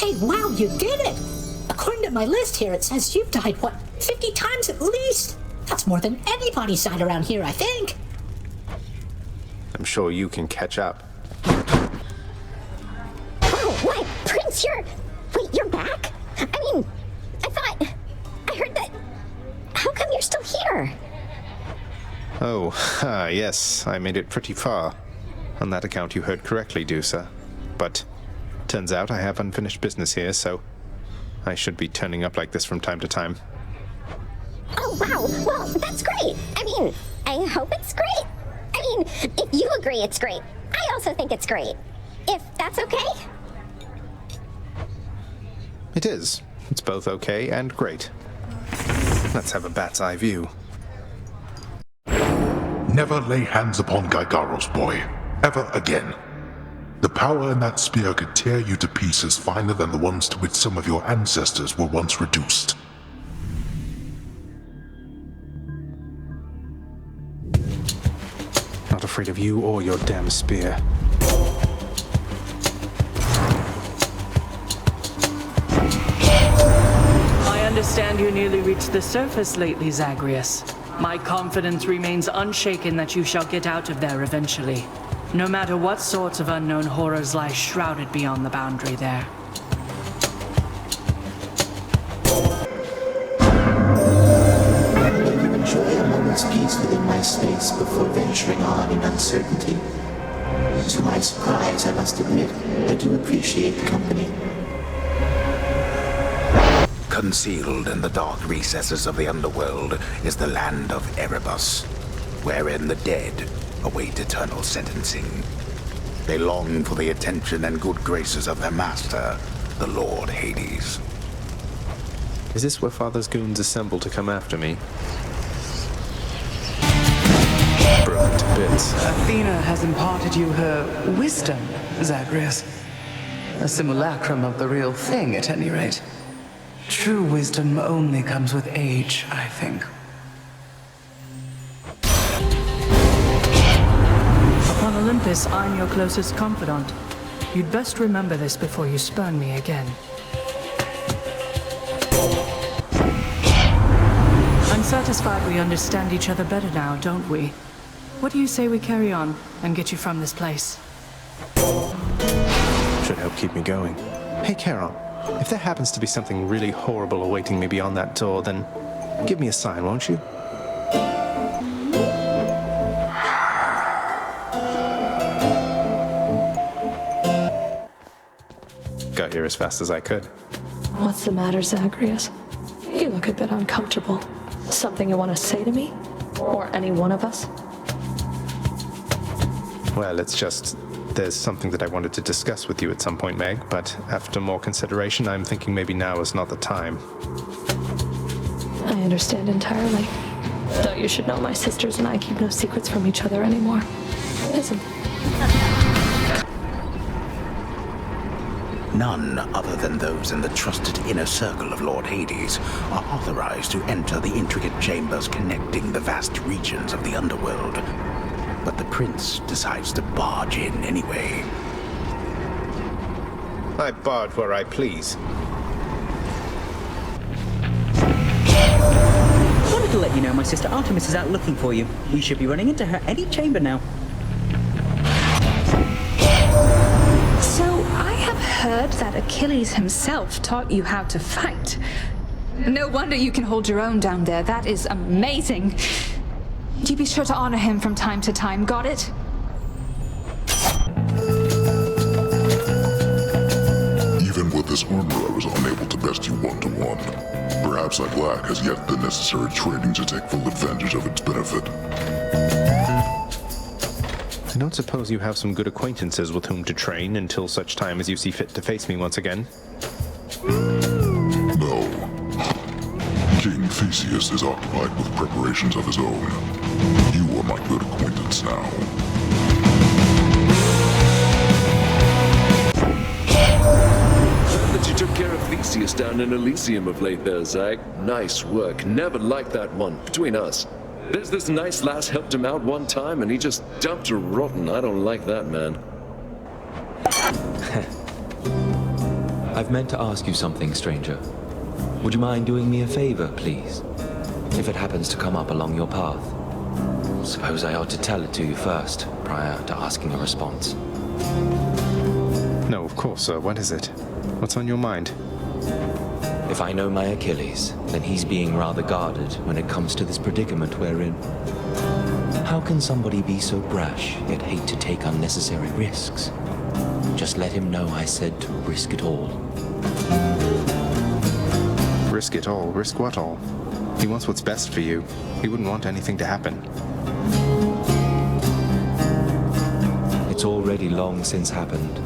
Hey, wow, you did it! According to my list here, it says you've died, 50 times at least? That's more than anybody's died around here, I think. I'm sure you can catch up. Oh, what? Prince, you're back? I heard that... How come you're still here? Oh, yes, I made it pretty far. On that account, you heard correctly, Dusa. But turns out I have unfinished business here, so I should be turning up like this from time to time. Oh, wow. Well, that's great. I hope it's great. If you agree it's great, I also think it's great. If that's okay? It is. It's both okay and great. Let's have a bat's eye view. Never lay hands upon Gygaros, boy. Ever again. The power in that spear could tear you to pieces finer than the ones to which some of your ancestors were once reduced. Not afraid of you or your damn spear. I understand you nearly reached the surface lately, Zagreus. My confidence remains unshaken that you shall get out of there eventually, no matter what sorts of unknown horrors lie shrouded beyond the boundary there. You enjoy a moment's peace within my space before venturing on in uncertainty. To my surprise, I must admit, I do appreciate the company. Concealed in the dark recesses of the underworld is the land of Erebus, wherein the dead await eternal sentencing. They long for the attention and good graces of their master, the Lord Hades. Is this where Father's goons assemble to come after me? Broken to bits. Athena has imparted you her wisdom, Zagreus. A simulacrum of the real thing, at any rate. True wisdom only comes with age, I think. Upon Olympus, I'm your closest confidant. You'd best remember this before you spurn me again. I'm satisfied we understand each other better now, don't we? What do you say we carry on and get you from this place? Should help keep me going. Hey, Charon. If there happens to be something really horrible awaiting me beyond that door, then give me a sign, won't you? Got here as fast as I could. What's the matter, Zagreus? You look a bit uncomfortable. Something you want to say to me? Or any one of us? Well, it's just... there's something that I wanted to discuss with you at some point, Meg, but after more consideration, I'm thinking maybe now is not the time. I understand entirely. Though you should know my sisters and I keep no secrets from each other anymore. Isn't... None other than those in the trusted inner circle of Lord Hades are authorized to enter the intricate chambers connecting the vast regions of the underworld. But the prince decides to barge in anyway. I barge where I please. Wanted to let you know my sister Artemis is out looking for you. We should be running into her any chamber now. So, I have heard that Achilles himself taught you how to fight. No wonder you can hold your own down there. That is amazing. You be sure to honor him from time to time, got it? Even with this armor, I was unable to best you one-to-one. Perhaps I lack as yet the necessary training to take full advantage of its benefit. I don't suppose you have some good acquaintances with whom to train until such time as you see fit to face me once again? No. King Theseus is occupied with preparations of his own. You are my good acquaintance now. That you took care of Theseus down in Elysium of late there, Zag. Nice work. Never liked that one. Between us. There's this nice lass helped him out one time and he just dumped her rotten. I don't like that, man. I've meant to ask you something, stranger. Would you mind doing me a favor, please? If it happens to come up along your path. Suppose I ought to tell it to you first, prior to asking a response. No, of course, sir. What is it? What's on your mind? If I know my Achilles, then he's being rather guarded when it comes to this predicament we're in. How can somebody be so brash, yet hate to take unnecessary risks? Just let him know I said to risk it all. Risk it all? Risk what all? He wants what's best for you. He wouldn't want anything to happen. It's already long since happened.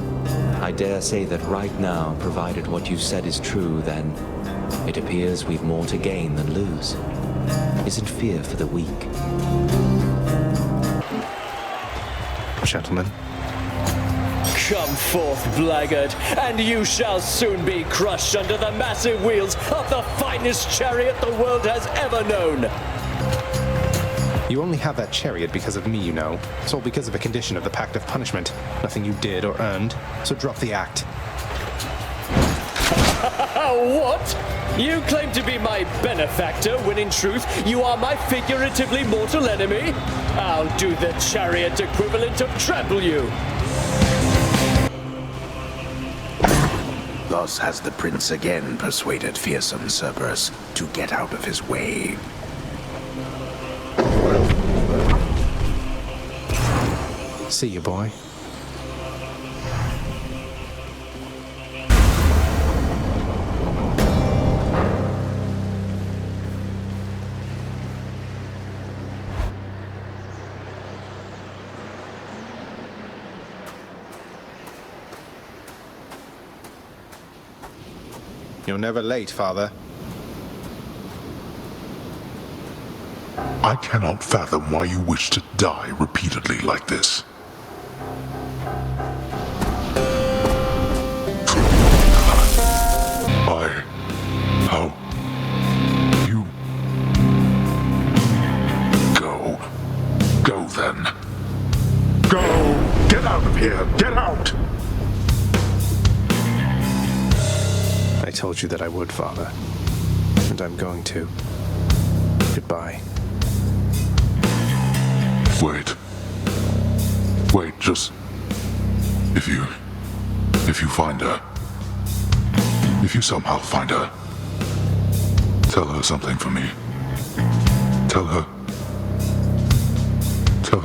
I dare say that right now, provided what you said is true, then it appears we've more to gain than lose. Isn't fear for the weak? Gentlemen. Come forth, blackguard, and you shall soon be crushed under the massive wheels of the finest chariot the world has ever known. You only have that chariot because of me, you know. It's all because of a condition of the Pact of Punishment. Nothing you did or earned, so drop the act. What? You claim to be my benefactor, when in truth, you are my figuratively mortal enemy? I'll do the chariot equivalent of trample you. Thus has the prince again persuaded fearsome Cerberus to get out of his way. See you, boy. You're never late, Father. I cannot fathom why you wish to die repeatedly like this. How? You... Go. Go then. Go! Get out of here! Get out! I told you that I would, Father. And I'm going to. Goodbye. Wait, just... If you find her... If you somehow find her... Tell her something for me. Tell her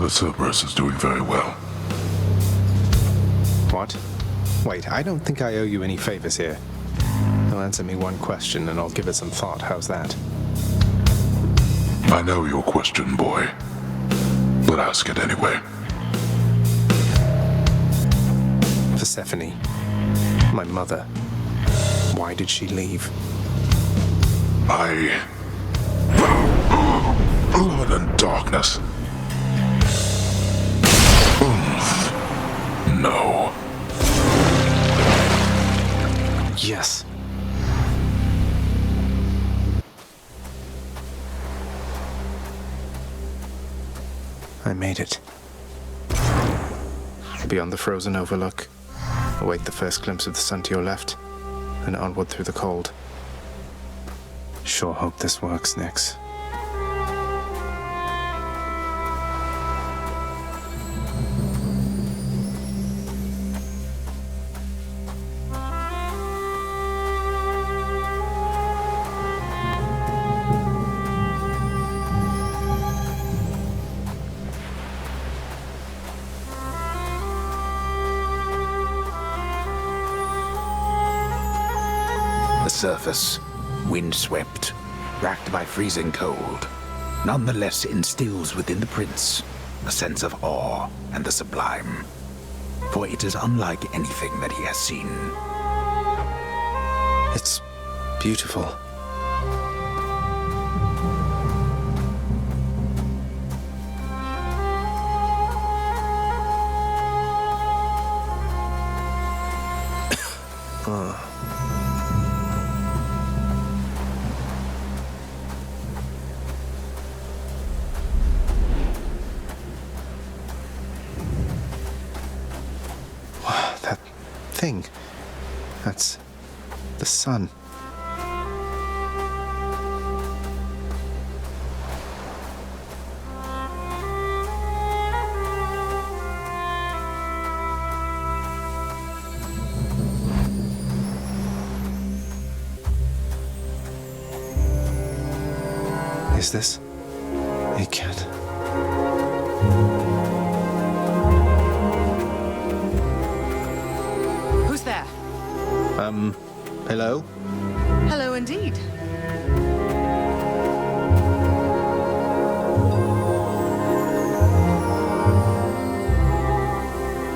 Cerberus is doing very well. What? Wait, I don't think I owe you any favors here. You'll answer me one question and I'll give it some thought. How's that? I know your question, boy. But ask it anyway. Persephone. My mother. Why did she leave? Blood and darkness. No. Yes. I made it. Beyond the frozen overlook, await the first glimpse of the sun to your left, then onward through the cold. Sure hope this works, Nix. The surface, windswept, racked by freezing cold, nonetheless instills within the prince a sense of awe and the sublime, for it is unlike anything that he has seen. It's beautiful. That thing. That's The sun. Is this? It can't. Who's there? Hello? Hello indeed.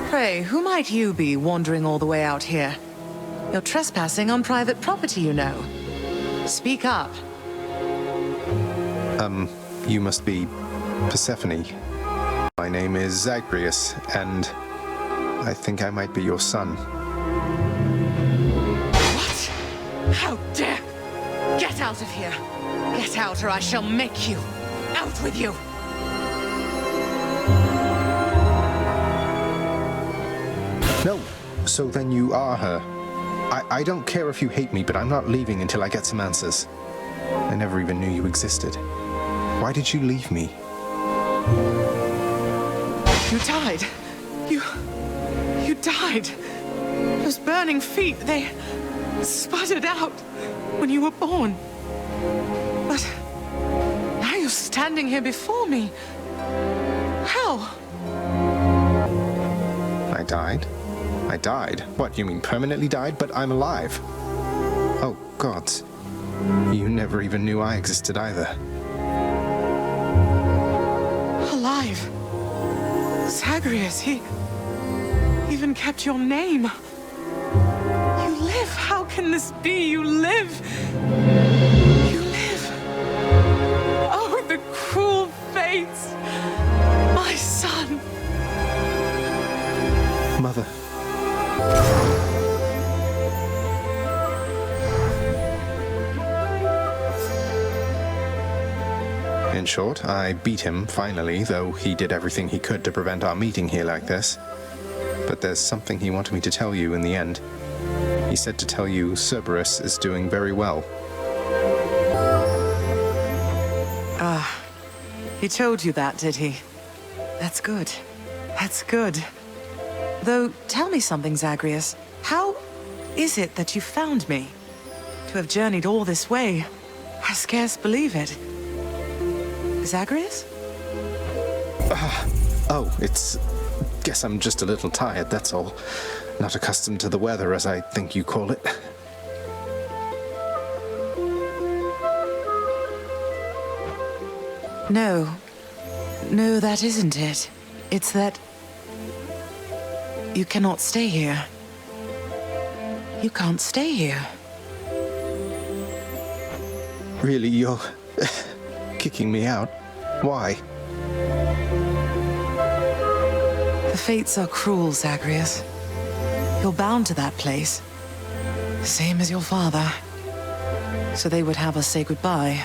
Pray, who might you be wandering all the way out here? You're trespassing on private property, you know. Speak up. You must be Persephone. My name is Zagreus, and I think I might be your son. What? How dare! Get out of here! Get out, or I shall make you! Out with you! No! So then you are her. I don't care if you hate me, but I'm not leaving until I get some answers. I never even knew you existed. Why did you leave me? You died. You died. Those burning feet, they sputtered out when you were born. But now you're standing here before me. How? I died? I died? What, you mean permanently died? But I'm alive. Oh, gods. You never even knew I existed either. Alive. Zagreus, he even kept your name. You live. How can this be? You live. You live. Oh, the cruel fates. My son. Mother. In short, I beat him, finally, though he did everything he could to prevent our meeting here like this. But there's something he wanted me to tell you in the end. He said to tell you Cerberus is doing very well. Ah, he told you that, did he? That's good. That's good. Though, tell me something, Zagreus. How is it that you found me? To have journeyed all this way, I scarce believe it. Zagreus? Oh, guess I'm just a little tired, that's all. Not accustomed to the weather, as I think you call it. No. No, that isn't it. It's that you cannot stay here. You can't stay here. Really, you're kicking me out? Why? The fates are cruel, Zagreus. You're bound to that place. Same as your father. So they would have us say goodbye.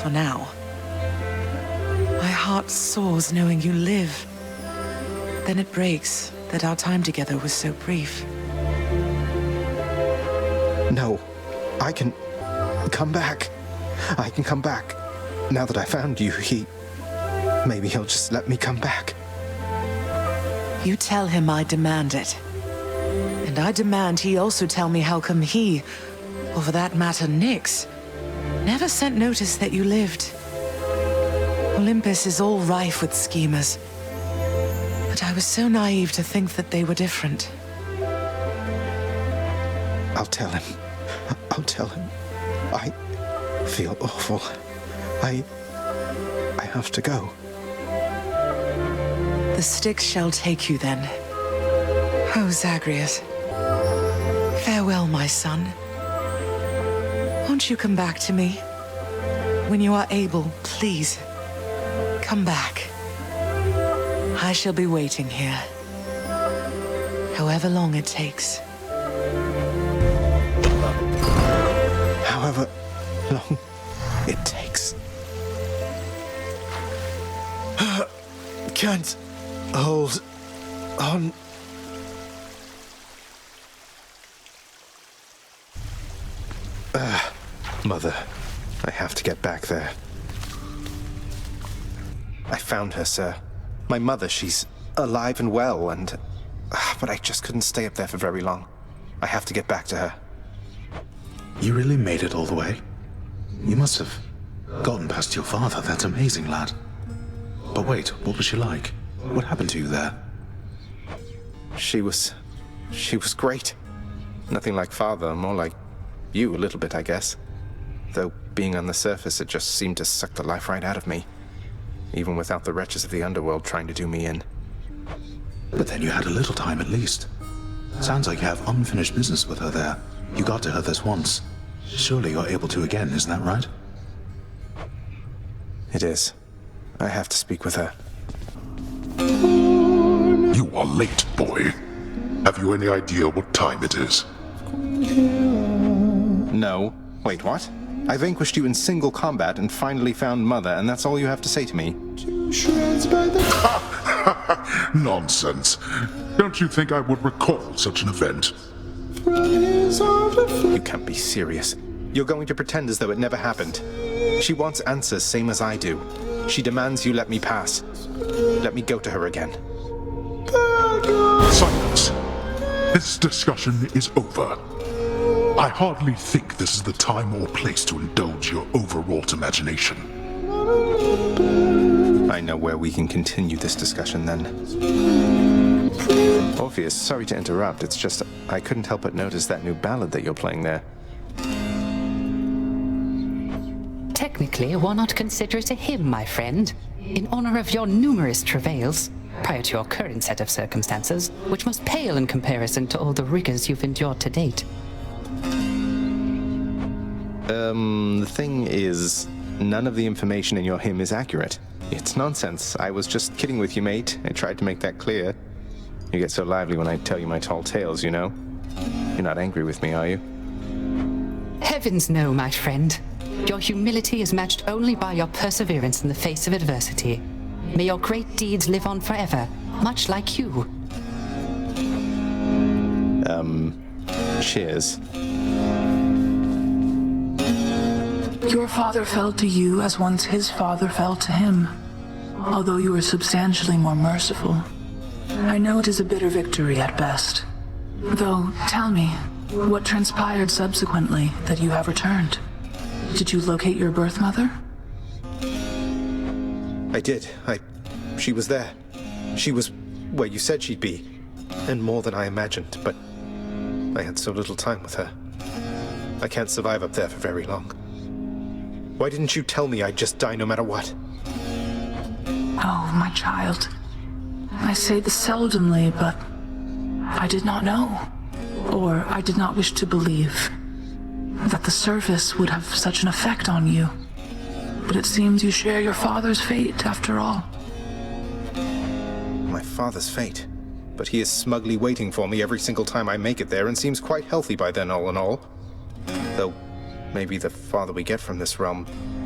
For now. My heart soars knowing you live. Then it breaks that our time together was so brief. No. I can come back. I can come back. Now that I found you, maybe he'll just let me come back. You tell him I demand it. And I demand he also tell me how come he, or for that matter Nyx, never sent notice that you lived. Olympus is all rife with schemers. But I was so naive to think that they were different. I'll tell him. I'll tell him. I feel awful. I have to go. The Styx shall take you then. Oh, Zagreus. Farewell, my son. Won't you come back to me? When you are able, please. Come back. I shall be waiting here. However long it takes. However long it takes. Can't hold on. Mother, I have to get back there. I found her, sir. My mother, she's alive and well, and... but I just couldn't stay up there for very long. I have to get back to her. You really made it all the way? You must have gotten past your father. That's amazing, lad. But wait, what was she like? What happened to you there? She was great. Nothing like father, more like you a little bit, I guess. Though being on the surface, it just seemed to suck the life right out of me. Even without the wretches of the underworld trying to do me in. But then you had a little time at least. Sounds like you have unfinished business with her there. You got to her this once. Surely you're able to again, isn't that right? It is. I have to speak with her. You are late, boy. Have you any idea what time it is? No. Wait, what? I vanquished you in single combat and finally found Mother, and that's all you have to say to me? Nonsense. Don't you think I would recall such an event? You can't be serious. You're going to pretend as though it never happened. She wants answers same as I do. She demands you let me pass. Let me go to her again. Silence. This discussion is over. I hardly think this is the time or place to indulge your overwrought imagination. I know where we can continue this discussion then. Orpheus, sorry to interrupt, it's just I couldn't help but notice that new ballad that you're playing there. Technically, why not consider it a hymn, my friend? In honor of your numerous travails, prior to your current set of circumstances, which must pale in comparison to all the rigors you've endured to date. The thing is, none of the information in your hymn is accurate. It's nonsense. I was just kidding with you, mate. I tried to make that clear. You get so lively when I tell you my tall tales, you know? You're not angry with me, are you? Heavens no, my friend. Your humility is matched only by your perseverance in the face of adversity. May your great deeds live on forever, much like you. Cheers. Your father fell to you as once his father fell to him, although you were substantially more merciful. I know it is a bitter victory at best. Though, tell me, what transpired subsequently that you have returned? Did you locate your birth mother? I did. She was there. She was where you said she'd be. And more than I imagined, but I had so little time with her. I can't survive up there for very long. Why didn't you tell me I'd just die no matter what? Oh, my child. I say this seldomly, but I did not know, or I did not wish to believe, that the surface would have such an effect on you. But it seems you share your father's fate, after all. My father's fate? But he is smugly waiting for me every single time I make it there and seems quite healthy by then, all in all. Though, maybe the farther we get from this realm,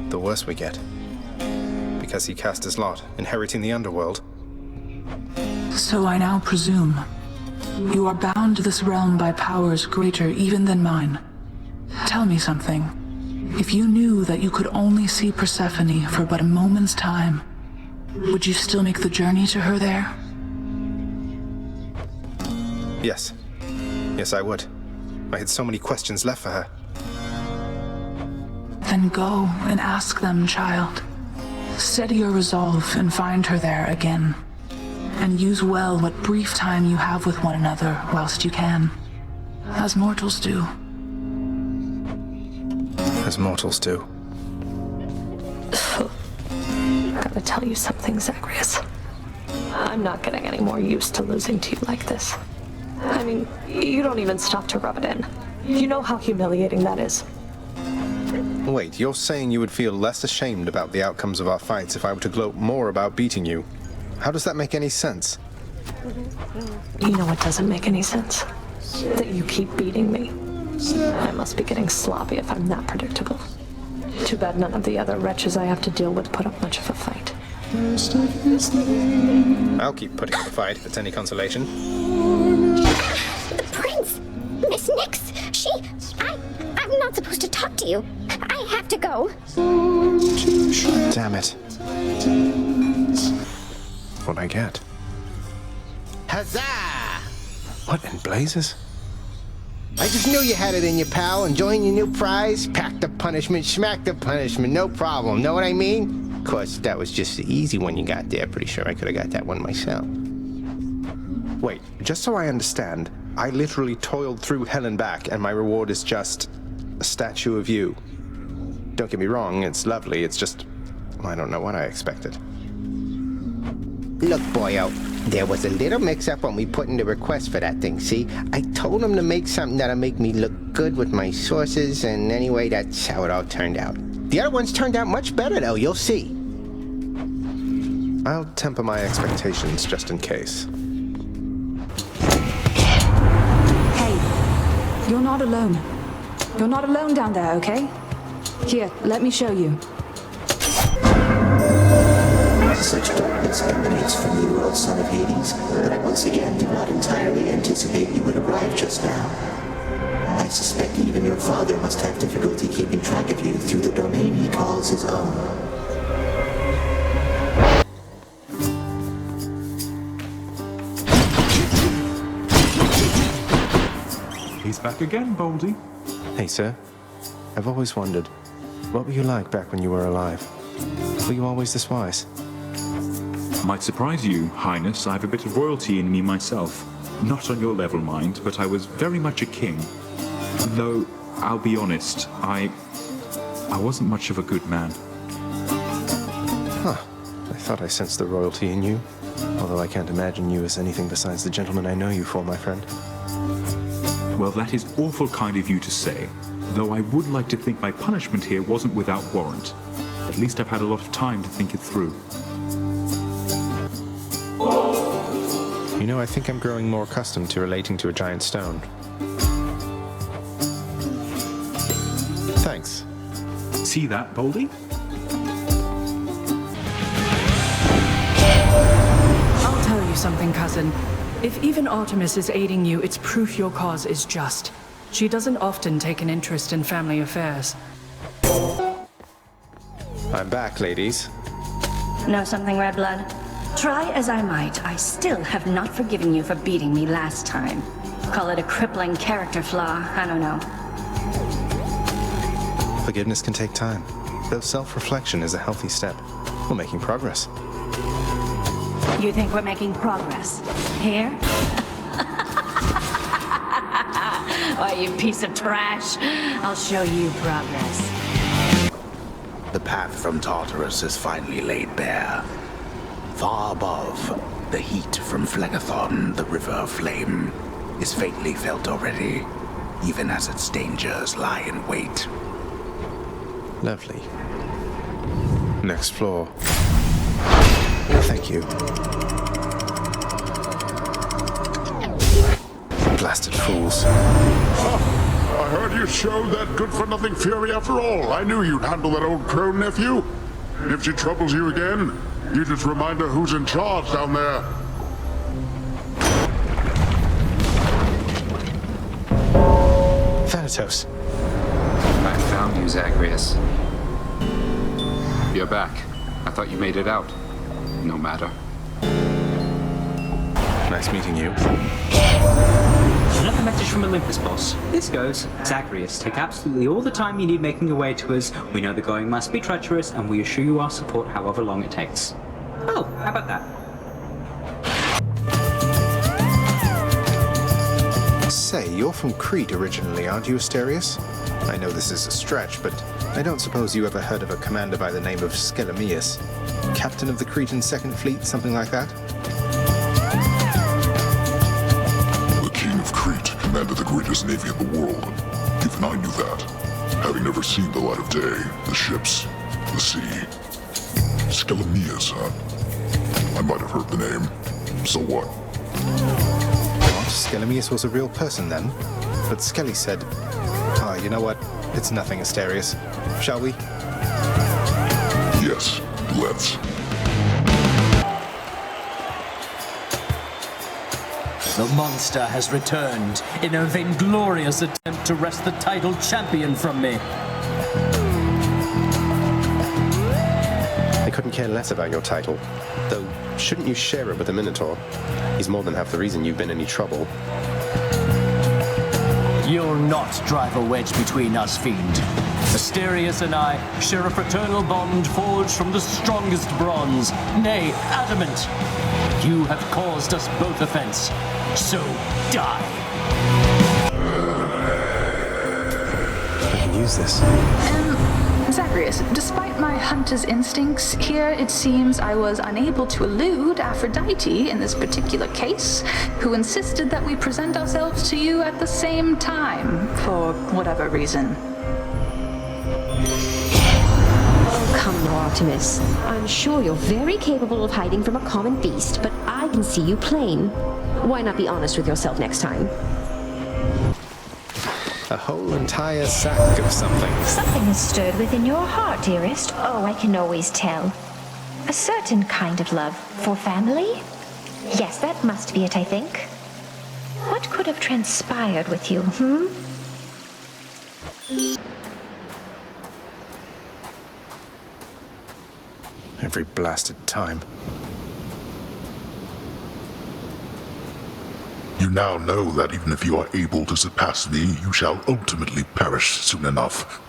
the worse we get. Because he cast his lot, inheriting the underworld. So I now presume you are bound to this realm by powers greater even than mine. Tell me something. If you knew that you could only see Persephone for but a moment's time, would you still make the journey to her there? Yes. Yes, I would. I had so many questions left for her. Then go and ask them, child. Steady your resolve and find her there again. And use well what brief time you have with one another whilst you can. As mortals do. As mortals do. Gotta tell you something, Zagreus. I'm not getting any more used to losing to you like this. I mean, you don't even stop to rub it in. You know how humiliating that is. Wait, you're saying you would feel less ashamed about the outcomes of our fights if I were to gloat more about beating you? How does that make any sense? You know what doesn't make any sense? That you keep beating me. I must be getting sloppy if I'm that predictable. Too bad none of the other wretches I have to deal with put up much of a fight. I'll keep putting up a fight if it's any consolation. The prince! Miss Nix! I'm not supposed to talk to you. I have to go. Damn it. What'd I get? Huzzah! What in blazes? I just knew you had it in you, pal. Enjoying your new prize? Pack the punishment, smack the punishment, no problem. Know what I mean? Of course, that was just the easy one you got there. Pretty sure I could have got that one myself. Wait, just so I understand, I literally toiled through hell and back, and my reward is just a statue of you. Don't get me wrong, it's lovely, it's just... I don't know what I expected. Look, boyo, there was a little mix-up when we put in the request for that thing, see? I told him to make something that'll make me look good with my sources, and anyway, that's how it all turned out. The other ones turned out much better, though, you'll see. I'll temper my expectations just in case. Hey, you're not alone. You're not alone down there, okay? Here, let me show you. Such darkness emanates from you, O son of Hades, that I once again did not entirely anticipate you would arrive just now. I suspect even your father must have difficulty keeping track of you through the domain he calls his own. He's back again, Boldy. Hey, sir. I've always wondered, what were you like back when you were alive? Were you always this wise? Might surprise you, Highness. I have a bit of royalty in me myself. Not on your level, mind, but I was very much a king. Though, I'll be honest, I wasn't much of a good man. Huh. I thought I sensed the royalty in you. Although I can't imagine you as anything besides the gentleman I know you for, my friend. Well, that is awful kind of you to say. Though I would like to think my punishment here wasn't without warrant. At least I've had a lot of time to think it through. You know, I think I'm growing more accustomed to relating to a giant stone. Thanks. See that, Boldy? I'll tell you something, cousin. If even Artemis is aiding you, it's proof your cause is just. She doesn't often take an interest in family affairs. I'm back, ladies. Know something, Red Blood? Try as I might, I still have not forgiven you for beating me last time. Call it a crippling character flaw, I don't know. Forgiveness can take time, though self-reflection is a healthy step. We're making progress. You think we're making progress? Here? Why, you piece of trash. I'll show you progress. The path from Tartarus is finally laid bare. Far above, the heat from Phlegethon, the river of flame, is faintly felt already, even as its dangers lie in wait. Lovely. Next floor. Thank you. Blasted fools. I heard you showed that good-for-nothing fury after all. I knew you'd handle that old crone, nephew. If she troubles you again, you just remind her who's in charge down there. Thanatos. I found you, Zagreus. You're back. I thought you made it out. No matter. Nice meeting you. Another message from Olympus, boss. This goes, Zagreus, take absolutely all the time you need making your way to us. We know the going must be treacherous, and we assure you our support however long it takes. Oh, how about that? Say, you're from Crete originally, aren't you, Asterius? I know this is a stretch, but I don't suppose you ever heard of a commander by the name of Skelemius? Captain of the Cretan Second Fleet, something like that? The King of Crete commanded the greatest navy in the world. Even I knew that, having never seen the light of day, the ships, the sea. Skelemius, huh? I might have heard the name. So what? What? Skelemius was a real person then? But Skelly said... Ah, you know what? It's nothing, Asterius. Shall we? Yes, let's. The monster has returned in a vainglorious attempt to wrest the title champion from me. I couldn't care less about your title. Though, shouldn't you share it with the Minotaur? He's more than half the reason you've been in any trouble. You'll not drive a wedge between us, fiend. Asterius and I share a fraternal bond forged from the strongest bronze, nay, adamant. You have caused us both offense, so die. I can use this. Zagreus, despite my hunter's instincts, here it seems I was unable to elude Aphrodite in this particular case, who insisted that we present ourselves to you at the same time, for whatever reason. Oh, come now, Artemis. I'm sure you're very capable of hiding from a common beast, but I can see you plain. Why not be honest with yourself next time? A whole entire sack of something. Something has stirred within your heart, dearest. Oh, I can always tell. A certain kind of love for family? Yes, that must be it, I think. What could have transpired with you, Every blasted time. You now know that even if you are able to surpass me, you shall ultimately perish soon enough.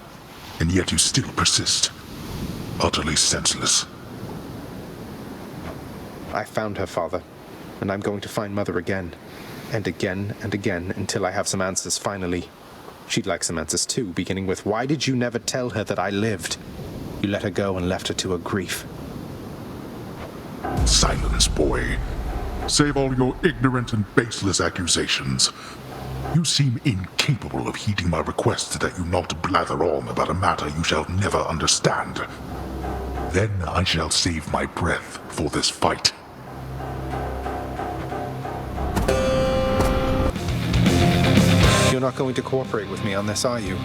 And yet you still persist. Utterly senseless. I found her, Father, and I'm going to find Mother again. And again and again until I have some answers finally. She'd like some answers too, beginning with, why did you never tell her that I lived? You let her go and left her to her grief. Silence, boy. Save all your ignorant and baseless accusations. You seem incapable of heeding my request that you not blather on about a matter you shall never understand. Then I shall save my breath for this fight. You're not going to cooperate with me on this, are you?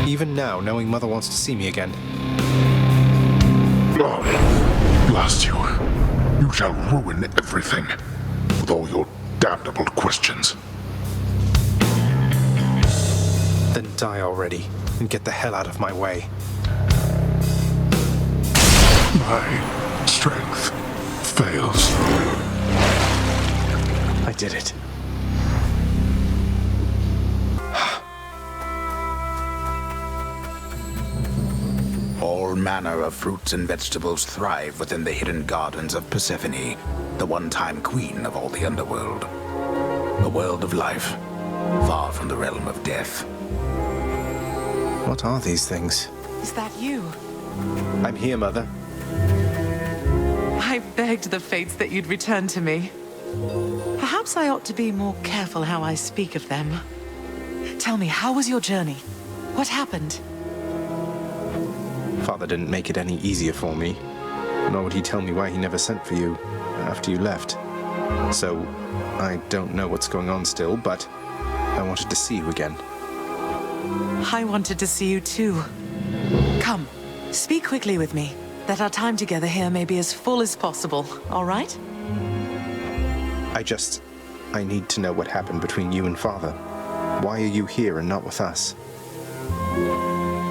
Even now, knowing Mother wants to see me again. Oh, blast you. You shall ruin everything. With all your damnable questions. Then die already, and get the hell out of my way. My strength fails. I did it. All manner of fruits and vegetables thrive within the hidden gardens of Persephone, the one-time queen of all the underworld. A world of life, far from the realm of death. What are these things? Is that you? I'm here, Mother. I begged the fates that you'd return to me. Perhaps I ought to be more careful how I speak of them. Tell me, how was your journey? What happened? Father didn't make it any easier for me, nor would he tell me why he never sent for you after you left. So, I don't know what's going on still, but I wanted to see you again. I wanted to see you too. Come, speak quickly with me, that our time together here may be as full as possible, all right? I need to know what happened between you and Father. Why are you here and not with us?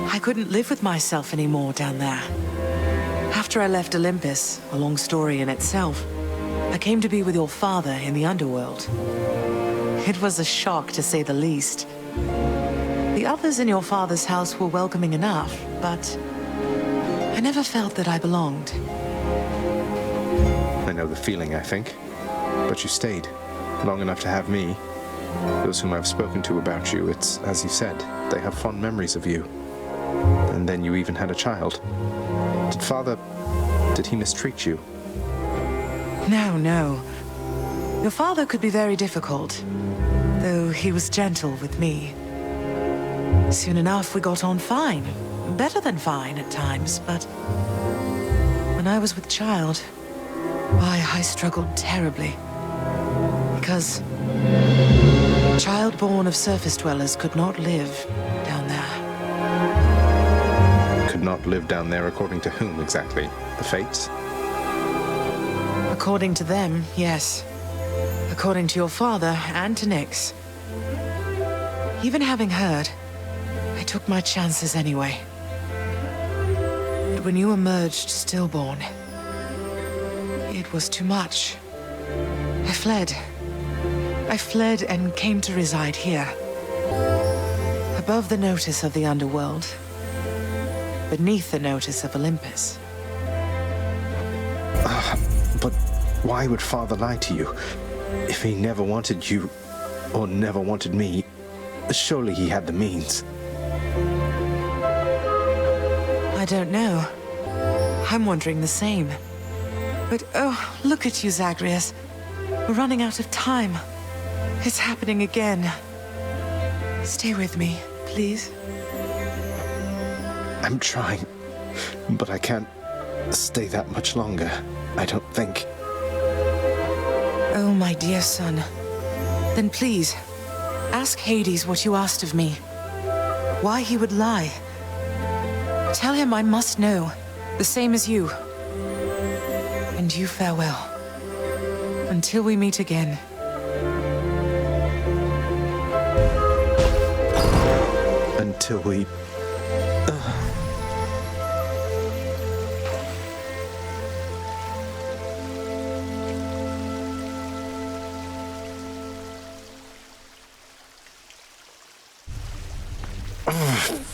I couldn't live with myself anymore down there. After I left Olympus, a long story in itself, I came to be with your father in the underworld. It was a shock, to say the least. The others in your father's house were welcoming enough, but I never felt that I belonged. I know the feeling, I think. But you stayed, long enough to have me. Those whom I've spoken to about you, it's, as you said, they have fond memories of you. And then you even had a child. Did he mistreat you? No. Your father could be very difficult, though he was gentle with me. Soon enough, we got on fine. Better than fine at times, but when I was with child, why, I struggled terribly. Because a child born of surface dwellers could not live down there. Could not live down there according to whom exactly? The fates? According to them, yes. according to your father and to Nyx. Even having heard, I took my chances anyway. But when you emerged stillborn, it was too much. I fled. I fled and came to reside here. Above the notice of the underworld. Beneath the notice of Olympus. But why would Father lie to you? If he never wanted you, or never wanted me, surely he had the means. I don't know. I'm wondering the same. But oh, look at you, Zagreus. We're running out of time. It's happening again. Stay with me, please. I'm trying, but I can't stay that much longer, I don't think. Oh, my dear son. Then please, ask Hades what you asked of me. Why he would lie. Tell him I must know, the same as you. And you farewell. Until we meet again. Until we...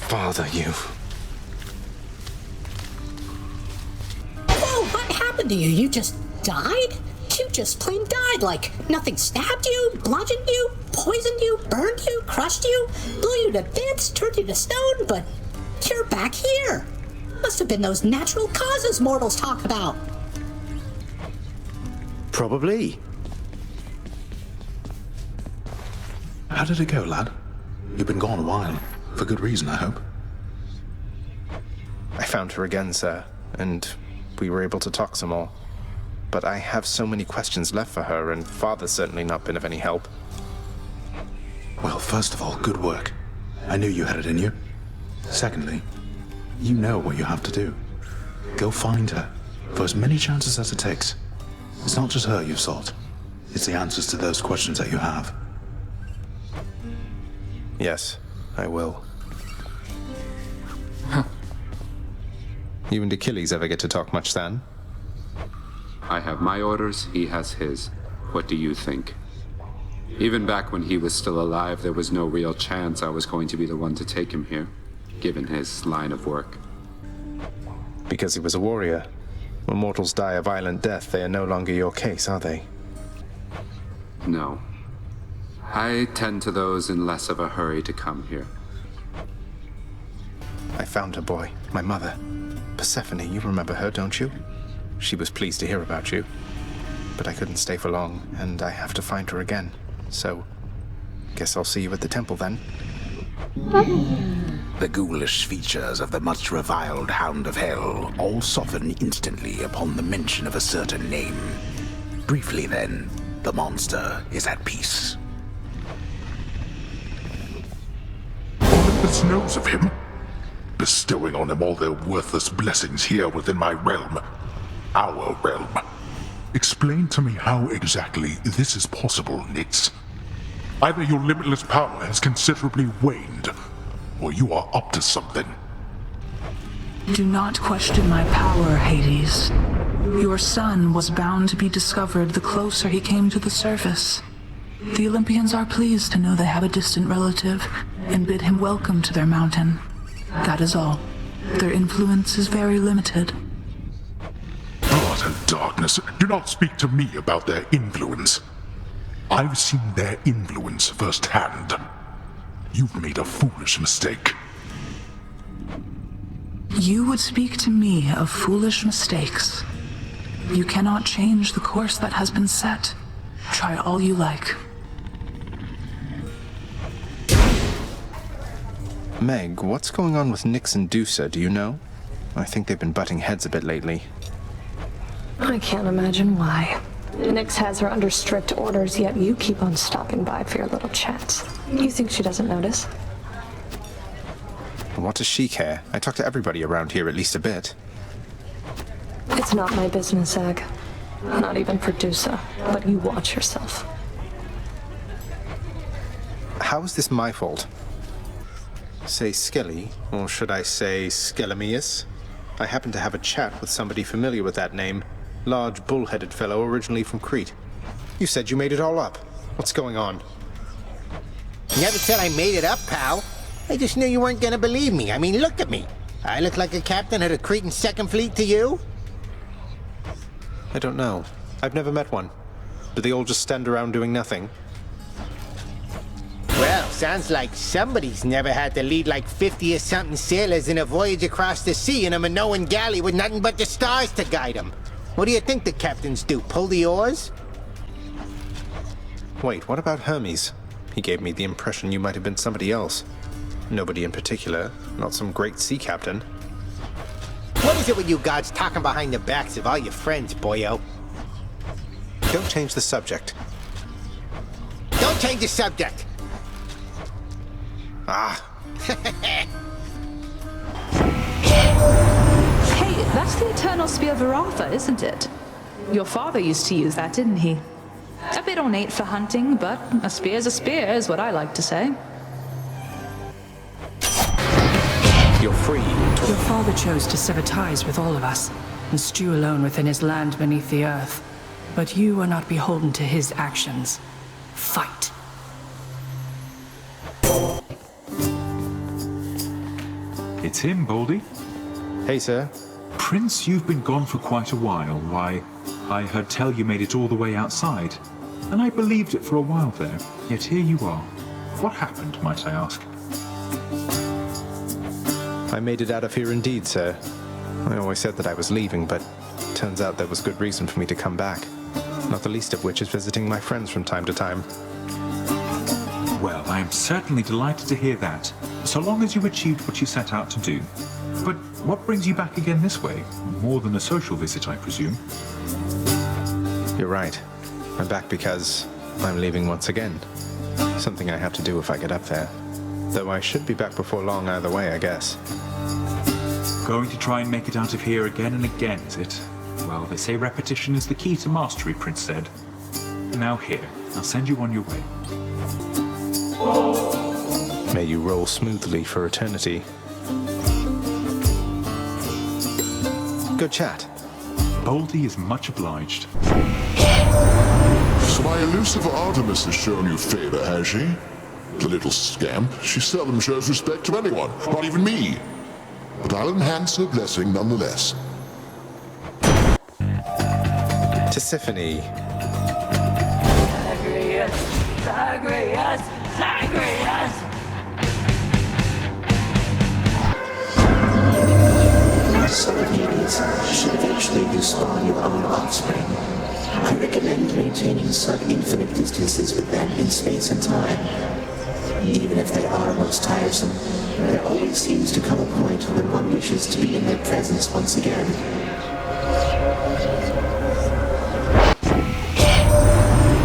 Father, you... Whoa, what happened to you? You just died? You just plain died, like nothing stabbed you, bludgeoned you, poisoned you, burned you, crushed you, blew you to bits, turned you to stone, but you're back here. Must have been those natural causes mortals talk about. Probably. How did it go, lad? You've been gone a while. For good reason, I hope. I found her again, sir, and we were able to talk some more. But I have so many questions left for her, and Father's certainly not been of any help. Well, first of all, good work. I knew you had it in you. Secondly, you know what you have to do. Go find her, for as many chances as it takes. It's not just her you've sought. It's the answers to those questions that you have. Yes, I will. You and Achilles ever get to talk much, Stan? I have my orders, he has his. What do you think? Even back when he was still alive, there was no real chance I was going to be the one to take him here, given his line of work. Because he was a warrior. When mortals die a violent death, they are no longer your case, are they? No. I tend to those in less of a hurry to come here. I found her, boy. My mother. Persephone, you remember her, don't you? She was pleased to hear about you. But I couldn't stay for long, and I have to find her again. So, guess I'll see you at the temple then. The ghoulish features of the much reviled Hound of Hell all soften instantly upon the mention of a certain name. Briefly then, the monster is at peace. Olympus knows of him, bestowing on him all their worthless blessings here within my realm. Our realm. Explain to me how exactly this is possible, Nyx. Either your limitless power has considerably waned, or you are up to something. Do not question my power, Hades. Your son was bound to be discovered the closer he came to the surface. The Olympians are pleased to know they have a distant relative and bid him welcome to their mountain. That is all. Their influence is very limited. Blood and darkness, do not speak to me about their influence. I've seen their influence firsthand. You've made a foolish mistake. You would speak to me of foolish mistakes. You cannot change the course that has been set. Try all you like. Meg, what's going on with Nyx and Dusa, do you know? I think they've been butting heads a bit lately. I can't imagine why. Nyx has her under strict orders, yet you keep on stopping by for your little chats. You think she doesn't notice? What does she care? I talk to everybody around here at least a bit. It's not my business, Zag. Not even for Dusa, but you watch yourself. how is this my fault? Say Skelly, or should I say Skelemius? I happen to have a chat with somebody familiar with that name. Large, bull-headed fellow originally from Crete. You said you made it all up. What's going on? Never said I made it up, pal. I just knew you weren't gonna believe me. I mean, look at me. I look like a captain of the Cretan Second Fleet to you? I don't know. I've never met one. Do they all just stand around doing nothing? Well, sounds like somebody's never had to lead like 50 or something sailors in a voyage across the sea in a Minoan galley with nothing but the stars to guide them. What do you think the captains do, pull the oars? Wait, what about Hermes? He gave me the impression you might have been somebody else. Nobody in particular, not some great sea captain. What is it with you gods talking behind the backs of all your friends, boyo? Don't change the subject. Don't change the subject! Ah. Hey, that's the Eternal Spear Varatha, isn't it? Your father used to use that, didn't he? A bit ornate for hunting, but a spear's a spear, is what I like to say. You're free. Your father chose to sever ties with all of us and stew alone within his land beneath the earth. But you are not beholden to his actions. Fight. It's him, Baldy. Hey, sir. Prince, you've been gone for quite a while. Why, I heard tell you made it all the way outside. And I believed it for a while there. Yet here you are. What happened, might I ask? I made it out of here indeed, sir. I always said that I was leaving, but turns out there was good reason for me to come back. Not the least of which is visiting my friends from time to time. Well, I am certainly delighted to hear that, so long as you achieved what you set out to do. But what brings you back again this way? More than a social visit, I presume. You're right. I'm back because I'm leaving once again. Something I have to do if I get up there. Though I should be back before long either way, I guess. Going to try and make it out of here again and again, is it? Well, they say repetition is the key to mastery, Prince said. Now here, I'll send you on your way. May you roll smoothly for eternity. Good chat. Baldy is much obliged. So my elusive Artemis has shown you favor, has she? The little scamp. She seldom shows respect to anyone, not even me. But I'll enhance her blessing nonetheless. Tisiphone. Zagreus! Zagreus! Zagreus! Son of Hades, should eventually you spawn your own offspring, I recommend maintaining sub-infinite distances with them in space and time. Even if they are most tiresome, there always seems to come a point when one wishes to be in their presence once again.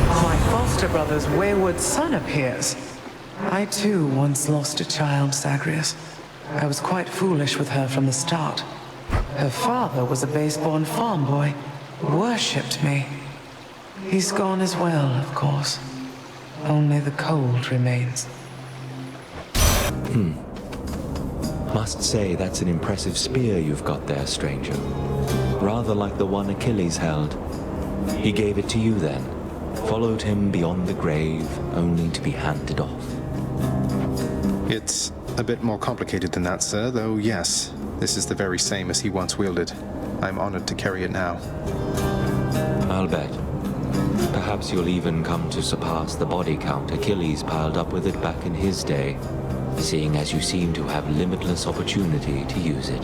My foster brother's wayward son appears. I too once lost a child, Zagreus. I was quite foolish with her from the start. Her father was a base-born farm boy, worshipped me. He's gone as well, of course. Only the cold remains. Must say that's an impressive spear you've got there, stranger. Rather like the one Achilles held. He gave it to you then, followed him beyond the grave, only to be handed off. It's a bit more complicated than that, sir, though yes, this is the very same as he once wielded. I'm honored to carry it now. I'll bet. Perhaps you'll even come to surpass the body count Achilles piled up with it back in his day, seeing as you seem to have limitless opportunity to use it.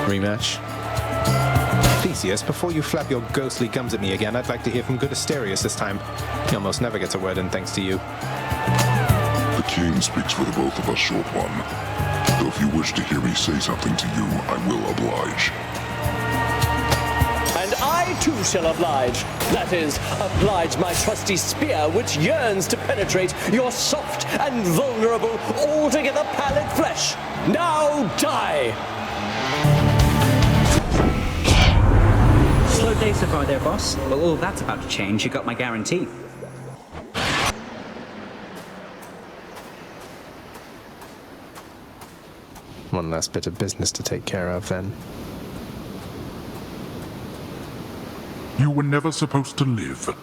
Rematch? Theseus, before you flap your ghostly gums at me again, I'd like to hear from good Asterius this time. He almost never gets a word in thanks to you. The king speaks for the both of us, short one. Though if you wish to hear me say something to you, I will oblige. And I too shall oblige. That is, oblige my trusty spear, which yearns to penetrate your soft and vulnerable, altogether pallid flesh. Now die! Slow day so far there, boss. Well, all that's about to change. You got my guarantee. One last bit of business to take care of, then. You were never supposed to live.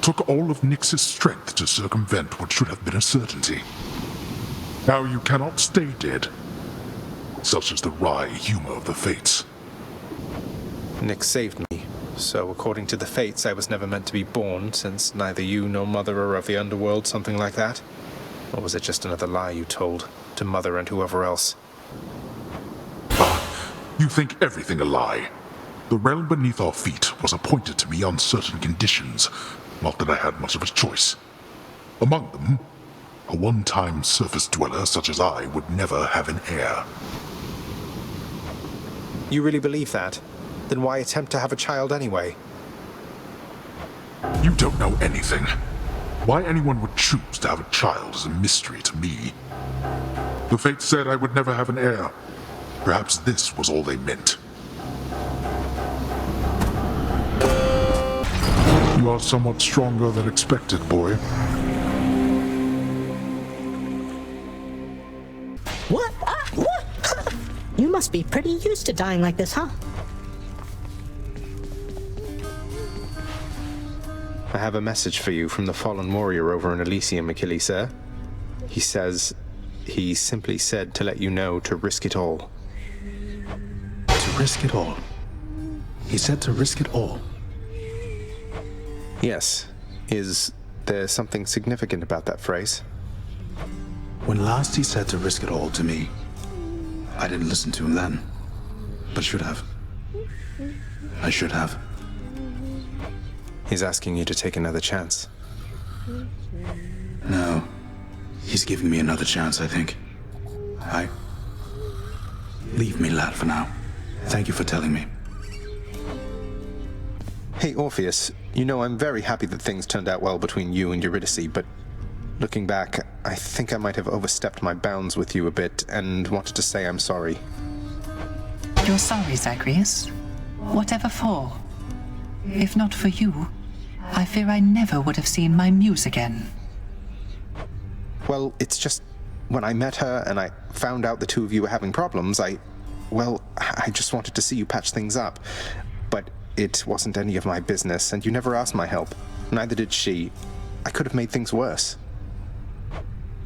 Took all of Nyx's strength to circumvent what should have been a certainty. Now you cannot stay dead. Such is the wry humor of the fates. Nyx saved me, so according to the fates, I was never meant to be born, since neither you nor Mother are of the underworld, something like that? Or was it just another lie you told, to Mother and whoever else? You think everything a lie. The realm beneath our feet was appointed to me on certain conditions, not that I had much of a choice. Among them, a one-time surface dweller such as I would never have an heir. You really believe that? Then why attempt to have a child anyway? You don't know anything. Why anyone would choose to have a child is a mystery to me. The fates said I would never have an heir. Perhaps this was all they meant. You are somewhat stronger than expected, boy. What? What? You must be pretty used to dying like this, huh? I have a message for you from the fallen warrior over in Elysium, Achilles, sir. He simply said to let you know to risk it all. To risk it all? He said to risk it all? Yes. Is there something significant about that phrase? When last he said to risk it all to me, I didn't listen to him then, but should have. I should have. He's asking you to take another chance. No. He's giving me another chance, I think. Leave me, lad, for now. Thank you for telling me. Hey, Orpheus, you know I'm very happy that things turned out well between you and Eurydice, but looking back, I think I might have overstepped my bounds with you a bit and wanted to say I'm sorry. You're sorry, Zagreus? Whatever for? If not for you, I fear I never would have seen my muse again. Well, it's just, when I met her and I found out the two of you were having problems, I just wanted to see you patch things up. But it wasn't any of my business, and you never asked my help. Neither did she. I could have made things worse.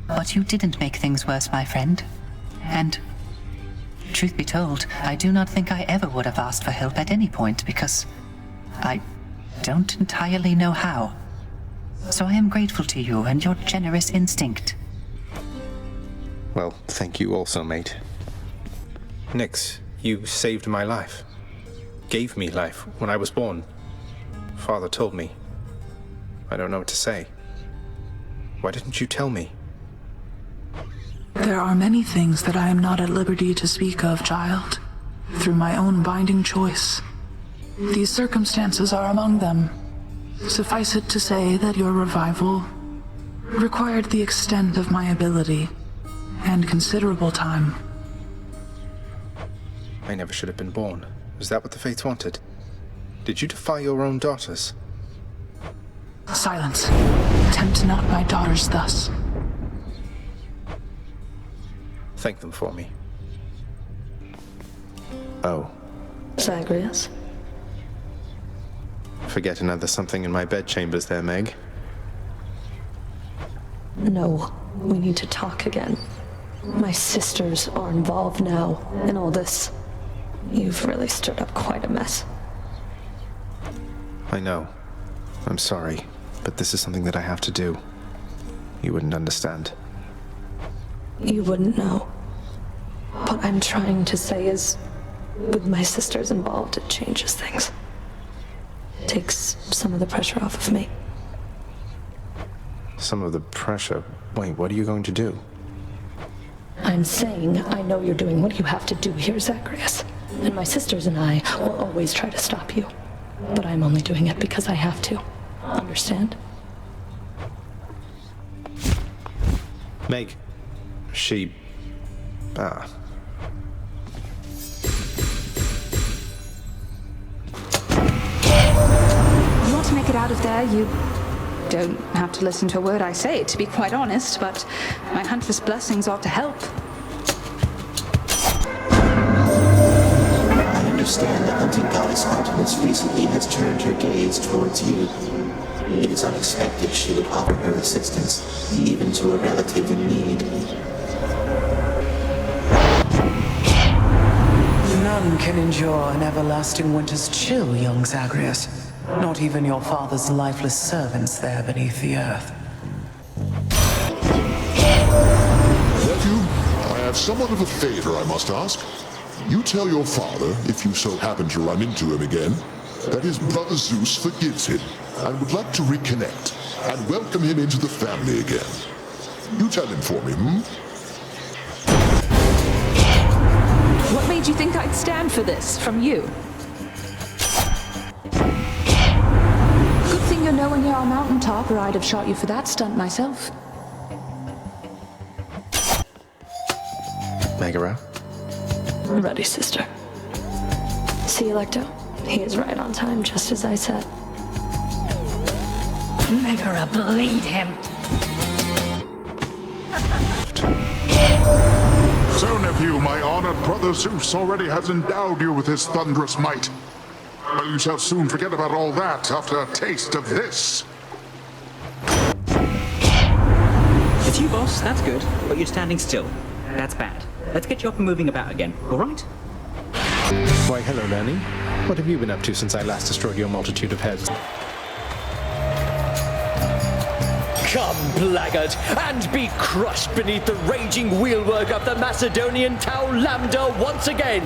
But you didn't make things worse, my friend. And, truth be told, I do not think I ever would have asked for help at any point, because I don't entirely know how. So I am grateful to you and your generous instinct. Well, thank you also, mate. Nyx, you saved my life. Gave me life when I was born. Father told me. I don't know what to say. Why didn't you tell me? There are many things that I am not at liberty to speak of, child, through my own binding choice. These circumstances are among them. Suffice it to say that your revival required the extent of my ability and considerable time. I never should have been born. Was that what the fates wanted? Did you defy your own daughters? Silence. Tempt not my daughters thus. Thank them for me. Oh. Zagreus? Forget another something in my bedchambers there, Meg. No, we need to talk again. My sisters are involved now in all this. You've really stirred up quite a mess. I know. I'm sorry, but this is something that I have to do. You wouldn't understand. You wouldn't know. What I'm trying to say is, with my sisters involved, it changes things. It takes some of the pressure off of me. Some of the pressure? Wait, what are you going to do? I'm saying I know you're doing what you have to do here, Zagreus. And my sisters and I will always try to stop you. But I'm only doing it because I have to. Understand? Meg. She... it out of there, you don't have to listen to a word I say, to be quite honest, but my huntress blessings ought to help. I understand the hunting goddess Artemis recently has turned her gaze towards you. It is unexpected she would offer her assistance, even to a relative in need. None can endure an everlasting winter's chill, young Zagreus. Not even your father's lifeless servants there beneath the earth. Nephew, I have somewhat of a favor I must ask. You tell your father, if you so happen to run into him again, that his brother Zeus forgives him and would like to reconnect and welcome him into the family again. You tell him for me, What made you think I'd stand for this from you? Good thing you're nowhere near our mountaintop, or I'd have shot you for that stunt myself. Megara? Ready, sister. See, Electo? He is right on time, just as I said. Megara, bleed him. So, nephew, my honored brother Zeus already has endowed you with his thunderous might. But you shall soon forget about all that after a taste of this. It's you, boss. That's good. But you're standing still. That's bad. Let's get you up and moving about again, all right? Why, hello, Lenny. What have you been up to since I last destroyed your multitude of heads? Come, blackguard, and be crushed beneath the raging wheelwork of the Macedonian Tau Lambda once again!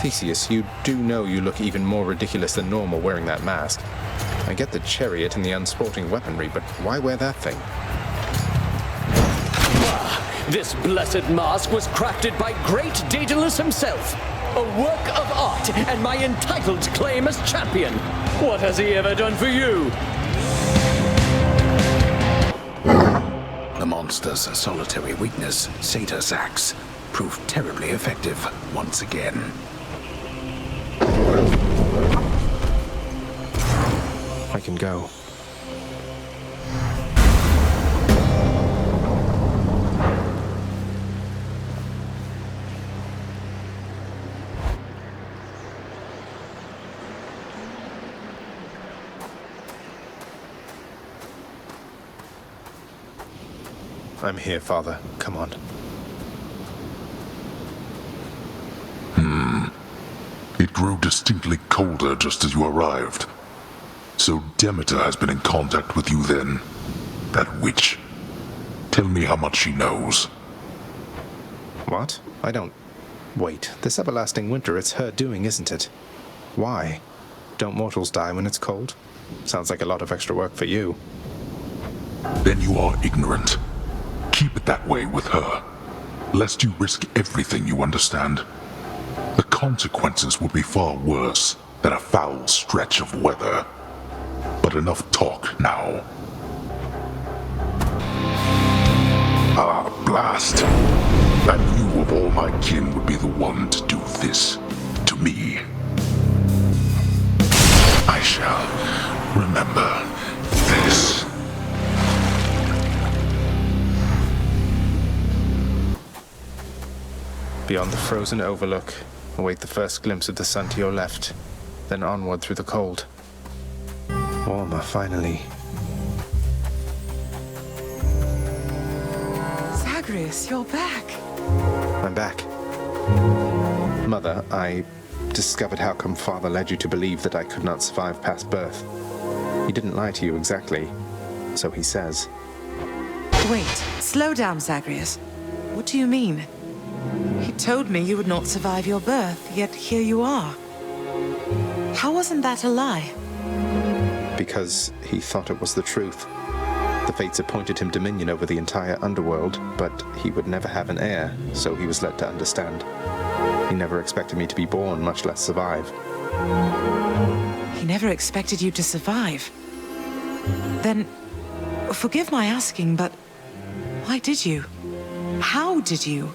Theseus, you do know you look even more ridiculous than normal wearing that mask. I get the chariot and the unsporting weaponry, but why wear that thing? This blessed mask was crafted by great Daedalus himself. A work of art and my entitled claim as champion. What has he ever done for you? The monster's solitary weakness, satyr sacs, proved terribly effective once again. I can go. I'm here, Father. Come on. It grew distinctly colder just as you arrived. So Demeter has been in contact with you then. That witch. Tell me how much she knows. What? I don't... Wait, this everlasting winter, it's her doing, isn't it? Why? Don't mortals die when it's cold? Sounds like a lot of extra work for you. Then you are ignorant. Keep it that way with her, lest you risk everything you understand. The consequences would be far worse than a foul stretch of weather. But enough talk now. Ah, blast. I knew of all my kin would be the one to do this to me. I shall remember this. Beyond the frozen overlook, await the first glimpse of the sun to your left, then onward through the cold. Warmer, finally. Zagreus, you're back. I'm back. Mother, I discovered how come Father led you to believe that I could not survive past birth. He didn't lie to you exactly, so he says. Wait, slow down, Zagreus. What do you mean? He told me you would not survive your birth, yet here you are. How wasn't that a lie? Because he thought it was the truth. The fates appointed him dominion over the entire underworld, but he would never have an heir, so he was led to understand. He never expected me to be born, much less survive. He never expected you to survive. Then, forgive my asking, but why did you? How did you?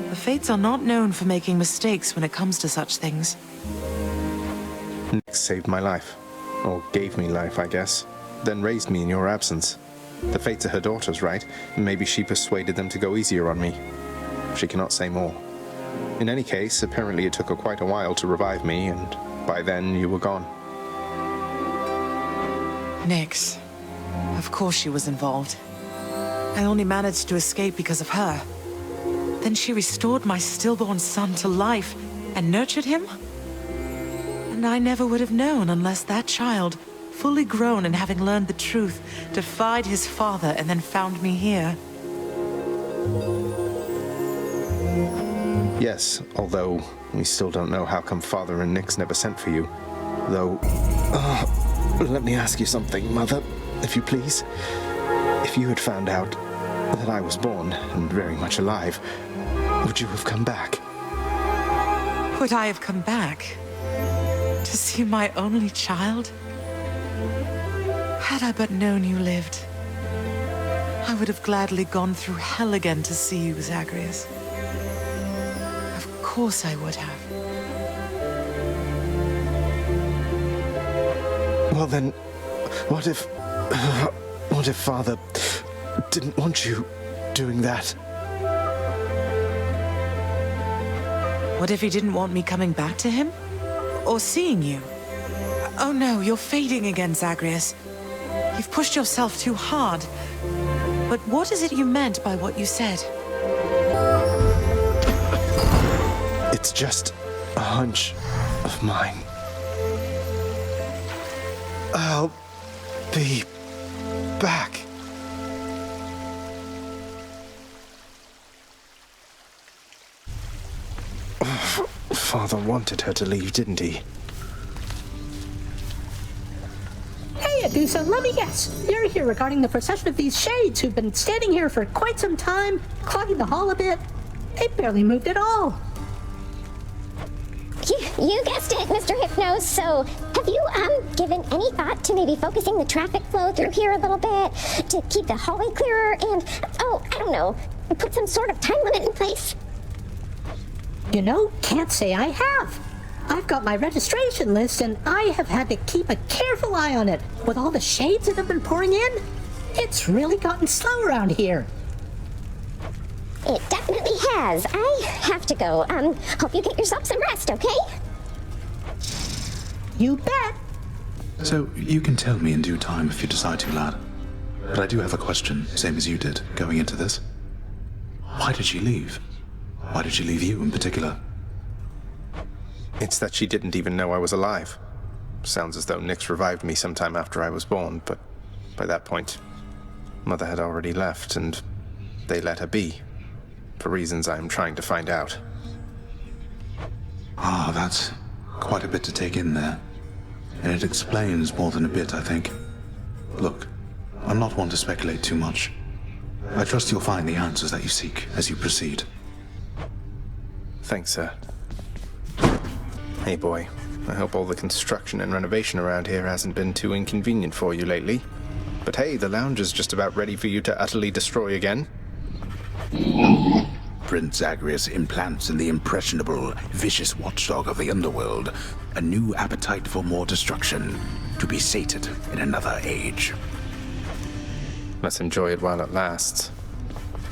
The Fates are not known for making mistakes when it comes to such things. Nyx saved my life. Or gave me life, I guess. Then raised me in your absence. The fates are her daughters, right? Maybe she persuaded them to go easier on me. She cannot say more. In any case, apparently it took her quite a while to revive me, and by then you were gone. Nyx. Of course she was involved. I only managed to escape because of her. Then she restored my stillborn son to life and nurtured him? And I never would have known unless that child, fully grown and having learned the truth, defied his father and then found me here. Yes, although we still don't know how come Father and Nyx never sent for you. Though, let me ask you something, Mother, if you please. If you had found out that I was born and very much alive, would you have come back? Would I have come back? To see my only child? Had I but known you lived, I would have gladly gone through hell again to see you, Zagreus. Of course I would have. Well then, what if Father didn't want you doing that? What if he didn't want me coming back to him? Or seeing you? Oh no, you're fading again, Zagreus. You've pushed yourself too hard. But what is it you meant by what you said? It's just a hunch of mine. I'll be back. Father wanted her to leave, didn't he? Hey, Adusa, let me guess. You're here regarding the procession of these shades who've been standing here for quite some time, clogging the hall a bit. They barely moved at all. You guessed it, Mr. Hypnos. So, have you, given any thought to maybe focusing the traffic flow through here a little bit to keep the hallway clearer and, oh, I don't know, put some sort of time limit in place? You know, can't say I have. I've got my registration list and I have had to keep a careful eye on it. With all the shades that have been pouring in, it's really gotten slow around here. It definitely has. I have to go. Hope you get yourself some rest, okay? You bet. So, you can tell me in due time if you decide to, lad. But I do have a question, same as you did, going into this. Why did she leave? Why did she leave you in particular? It's that she didn't even know I was alive. Sounds as though Nyx revived me sometime after I was born, but by that point, Mother had already left, and they let her be. For reasons I am trying to find out. Ah, that's quite a bit to take in there. And it explains more than a bit, I think. Look, I'm not one to speculate too much. I trust you'll find the answers that you seek as you proceed. Thanks, sir. Hey, boy. I hope all the construction and renovation around here hasn't been too inconvenient for you lately. But hey, the lounge is just about ready for you to utterly destroy again. Prince Zagreus implants in the impressionable, vicious watchdog of the underworld a new appetite for more destruction, to be sated in another age. Let's enjoy it while it lasts.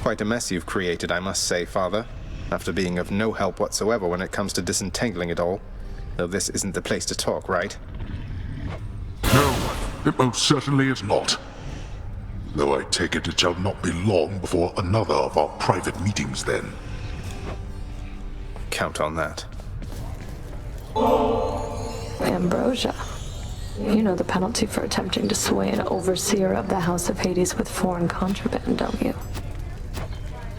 Quite a mess you've created, I must say, Father, after being of no help whatsoever when it comes to disentangling it all. Though this isn't the place to talk, right? No, it most certainly is not. Though I take it shall not be long before another of our private meetings then. Count on that. Ambrosia. You know the penalty for attempting to sway an overseer of the House of Hades with foreign contraband, don't you?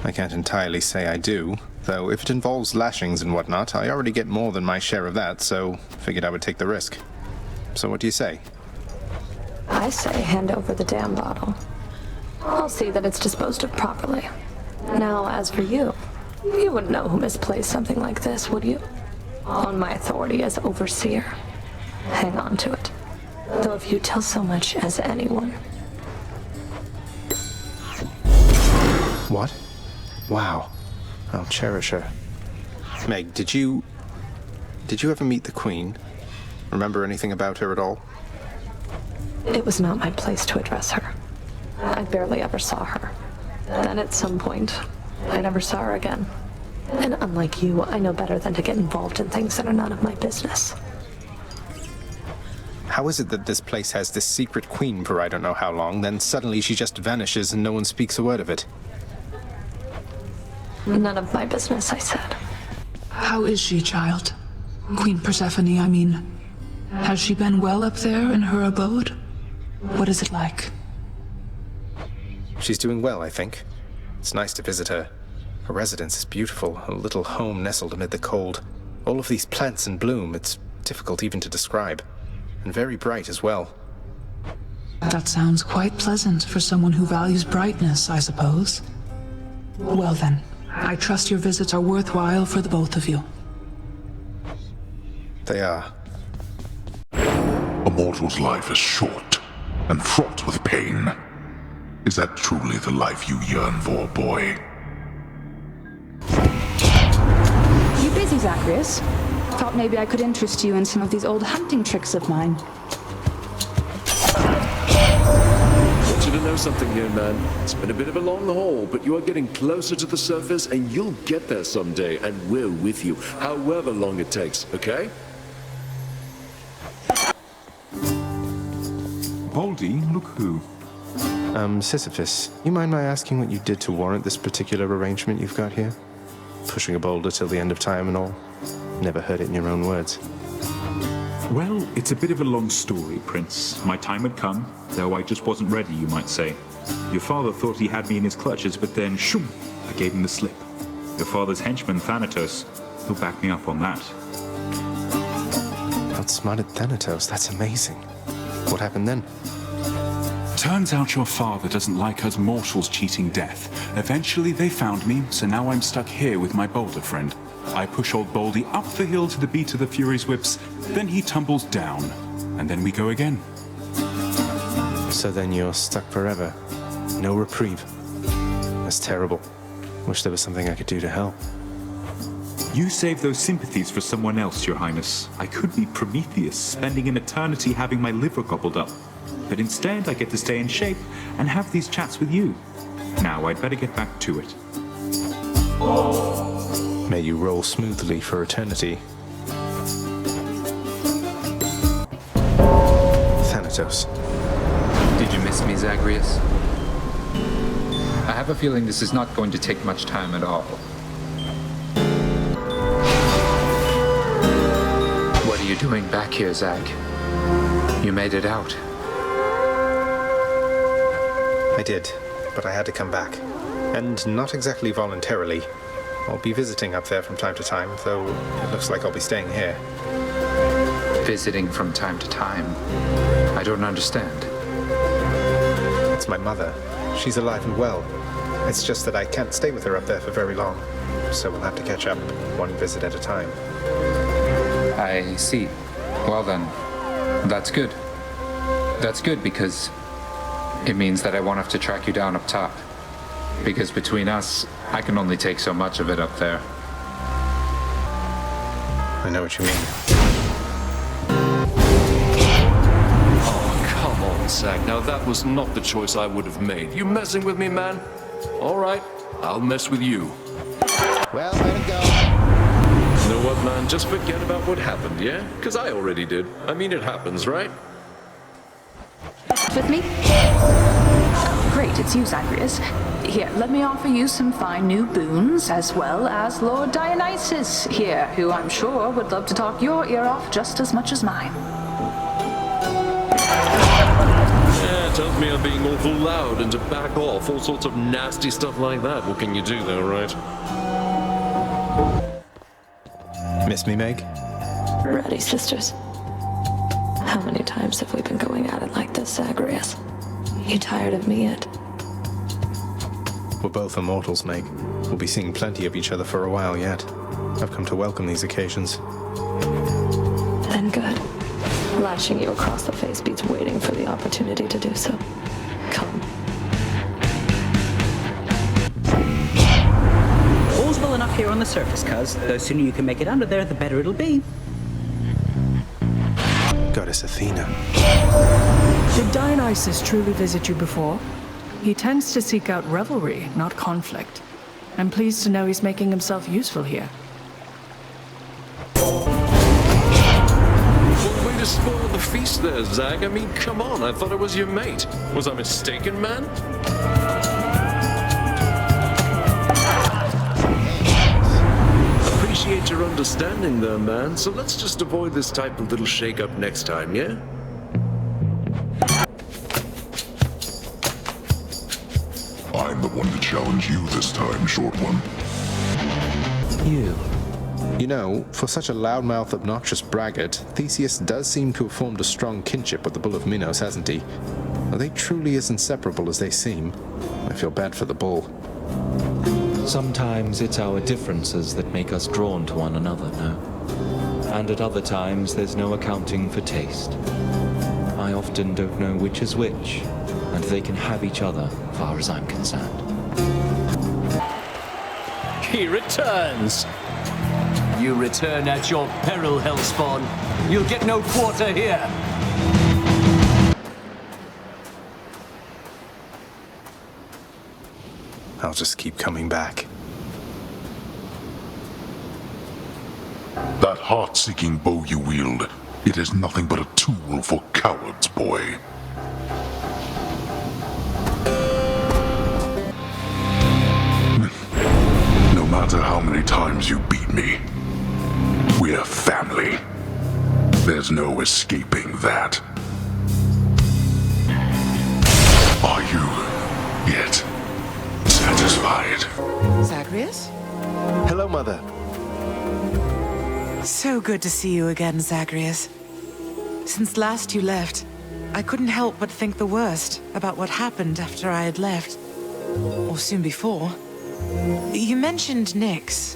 I can't entirely say I do, though if it involves lashings and whatnot, I already get more than my share of that, so figured I would take the risk. So what do you say? I say hand over the damn bottle. I'll see that it's disposed of properly. Now, as for you, you wouldn't know who misplaced something like this, would you? On my authority as overseer, hang on to it. Though if you tell so much as anyone. What? Wow. I'll cherish her. Meg, did you ever meet the Queen? Remember anything about her at all? It was not my place to address her. I barely ever saw her. Then at some point, I never saw her again. And unlike you, I know better than to get involved in things that are none of my business. How is it that this place has this secret queen for I don't know how long, then suddenly she just vanishes and no one speaks a word of it? None of my business, I said. How is she, child? Queen Persephone, I mean. Has she been well up there in her abode? What is it like? She's doing well, I think. It's nice to visit her. Her residence is beautiful, a little home nestled amid the cold. All of these plants in bloom, it's difficult even to describe. And very bright as well. That sounds quite pleasant for someone who values brightness, I suppose. Well then, I trust your visits are worthwhile for the both of you. They are. A mortal's life is short and fraught with pain. Is that truly the life you yearn for, boy? You busy, Zacharias? Thought maybe I could interest you in some of these old hunting tricks of mine. I want you to know something here, man. It's been a bit of a long haul, but you are getting closer to the surface, and you'll get there someday, and we're with you, however long it takes, okay? Baldy, look who. Sisyphus, you mind my asking what you did to warrant this particular arrangement you've got here? Pushing a boulder till the end of time and all? Never heard it in your own words. Well, it's a bit of a long story, Prince. My time had come, though I just wasn't ready, you might say. Your father thought he had me in his clutches, but then, shoom, I gave him the slip. Your father's henchman, Thanatos, he'll back me up on that. Outsmarted Thanatos, that's amazing. What happened then? Turns out your father doesn't like us mortals cheating death. Eventually they found me, so now I'm stuck here with my boulder friend. I push old Baldy up the hill to the beat of the Fury's whips, then he tumbles down, and then we go again. So then you're stuck forever. No reprieve. That's terrible. Wish there was something I could do to help. You save those sympathies for someone else, Your Highness. I could be Prometheus, spending an eternity having my liver gobbled up. But instead, I get to stay in shape and have these chats with you. Now, I'd better get back to it. May you roll smoothly for eternity. Thanatos. Did you miss me, Zagreus? I have a feeling this is not going to take much time at all. What are you doing back here, Zag? You made it out. I did, but I had to come back. And not exactly voluntarily. I'll be visiting up there from time to time, though it looks like I'll be staying here. Visiting from time to time? I don't understand. It's my mother. She's alive and well. It's just that I can't stay with her up there for very long, so we'll have to catch up one visit at a time. I see. Well then, that's good. That's good because it means that I won't have to track you down up top. Because between us, I can only take so much of it up there. I know what you mean. Oh, come on, Zag. Now that was not the choice I would have made. You messing with me, man? All right, I'll mess with you. Well, let it go. You know what, man? Just forget about what happened, yeah? Because I already did. I mean, it happens, right? With me? Great, it's you, Zagreus. Here, let me offer you some fine new boons, as well as Lord Dionysus here, who I'm sure would love to talk your ear off just as much as mine. Yeah, tells me I'm being awful loud and to back off, all sorts of nasty stuff like that. What can you do, though, right? Miss me, Meg? Ready, sisters. How many times have we been going at it like this, Zagreus? You tired of me yet? We're both immortals, Meg. We'll be seeing plenty of each other for a while yet. I've come to welcome these occasions. Then good. Lashing you across the face beats waiting for the opportunity to do so. Come. All's well enough here on the surface, cuz. The sooner you can make it under there, the better it'll be. goddess Athena. Did Dionysus truly visit you before? He tends to seek out revelry, not conflict. I'm pleased to know he's making himself useful here. What way to spoil the feast there, Zag? I mean, come on, I thought I was your mate. Was I mistaken, man? Appreciate your understanding there, man. So let's just avoid this type of little shake-up next time, yeah? I'm the one to challenge you this time, short one. You. You know, for such a loudmouth, obnoxious braggart, Theseus does seem to have formed a strong kinship with the Bull of Minos, hasn't he? Are they truly as inseparable as they seem? I feel bad for the bull. Sometimes it's our differences that make us drawn to one another, no? And at other times, there's no accounting for taste. I often don't know which is which, and they can have each other, far as I'm concerned. He returns! You return at your peril, Hellspawn. You'll get no quarter here. I'll just keep coming back. That heart-seeking bow you wield, it is nothing but a tool for cowards, boy. No matter how many times you beat me, we're family. There's no escaping that. Are you yet satisfied? Zagreus? Hello, Mother. So good to see you again, Zagreus. Since last you left, I couldn't help but think the worst about what happened after I had left. Or soon before. You mentioned Nyx.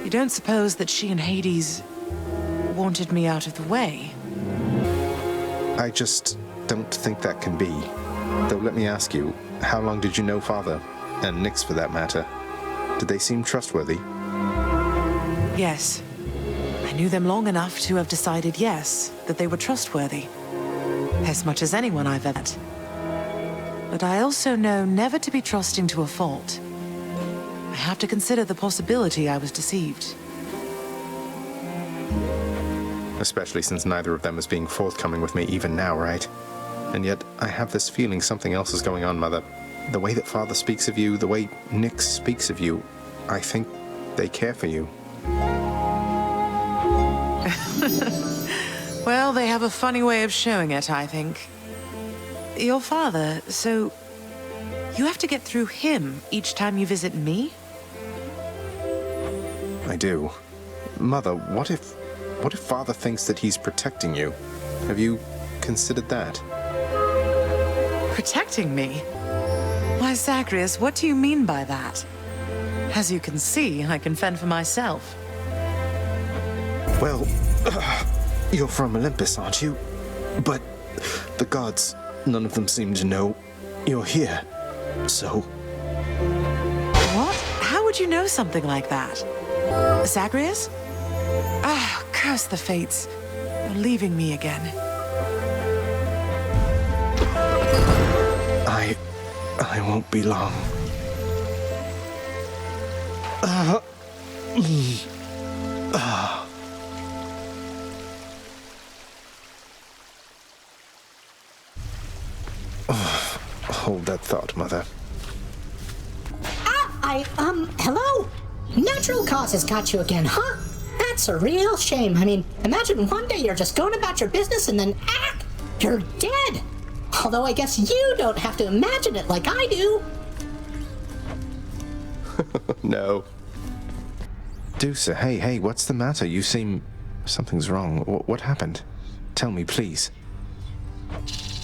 You don't suppose that she and Hades wanted me out of the way? I just don't think that can be. Though let me ask you, how long did you know Father? And Nyx for that matter. Did they seem trustworthy? Yes. I knew them long enough to have decided yes, that they were trustworthy. As much as anyone I've ever met. But I also know never to be trusting to a fault. I have to consider the possibility I was deceived. Especially since neither of them is being forthcoming with me even now, right? And yet, I have this feeling something else is going on, Mother. The way that Father speaks of you, the way Nyx speaks of you, I think they care for you. Well, they have a funny way of showing it, I think. Your father, so you have to get through him each time you visit me? I do. Mother, what if Father thinks that he's protecting you? Have you considered that? Protecting me? Why, Zagreus, what do you mean by that? As you can see, I can fend for myself. Well, you're from Olympus, aren't you? But the gods, none of them seem to know you're here. So... What? How would you know something like that? Zagreus? Ah, curse the fates. You're leaving me again. I won't be long. Hold that thought, Mother. Hello? Natural causes got you again, huh? That's a real shame. I mean, imagine one day you're just going about your business and then, you're dead. Although I guess you don't have to imagine it like I do. No. Dusa, hey, what's the matter? You seem... something's wrong. What happened? Tell me, please.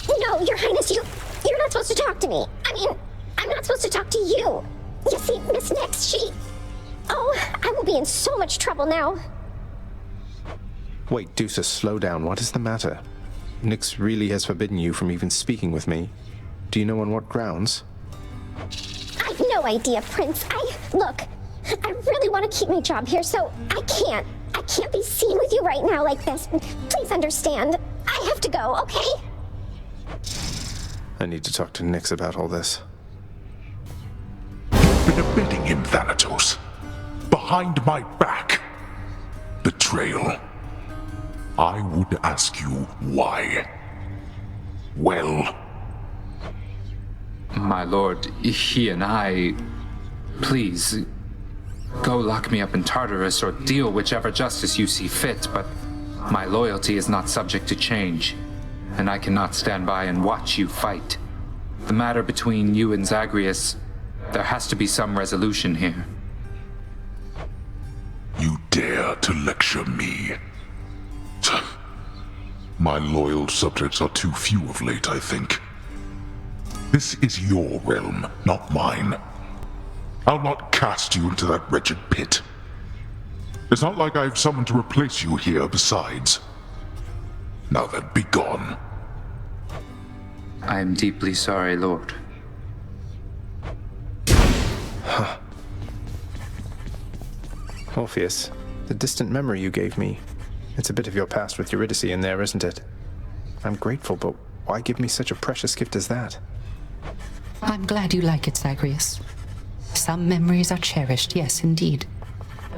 No, Your Highness, you're not supposed to talk to me. I mean, I'm not supposed to talk to you. You see, Miss Nyx, she... Oh, I will be in so much trouble now. Wait, Dusa, slow down. What is the matter? Nyx really has forbidden you from even speaking with me. Do you know on what grounds? I've no idea, Prince. Look, I really want to keep my job here, so I can't be seen with you right now like this. Please understand. I I have to go, okay? I need to talk to Nyx about all this. You've been abetting him, Thanatos. Behind my back. Betrayal. I would ask you why. Well. My lord, he and I... Please, go lock me up in Tartarus or deal whichever justice you see fit, but my loyalty is not subject to change, and I cannot stand by and watch you fight. The matter between you and Zagreus, there has to be some resolution here. You dare to lecture me? My loyal subjects are too few of late, I think. This is your realm, not mine. I'll not cast you into that wretched pit. It's not like I've someone to replace you here besides. Now then, be gone. I am deeply sorry, Lord. Huh. Orpheus, the distant memory you gave me. It's a bit of your past with Eurydice in there, isn't it? I'm grateful, but why give me such a precious gift as that? I'm glad you like it, Zagreus. Some memories are cherished, yes, indeed.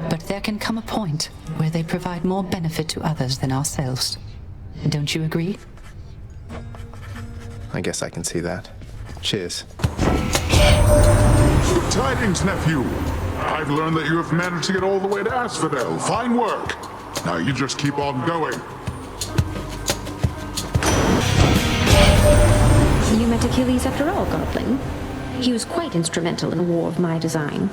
But there can come a point where they provide more benefit to others than ourselves. Don't you agree? I guess I can see that. Cheers. Good tidings, nephew. I've learned that you have managed to get all the way to Asphodel. Fine work. Now you just keep on going. You met Achilles after all, Godling. He was quite instrumental in the war of my design.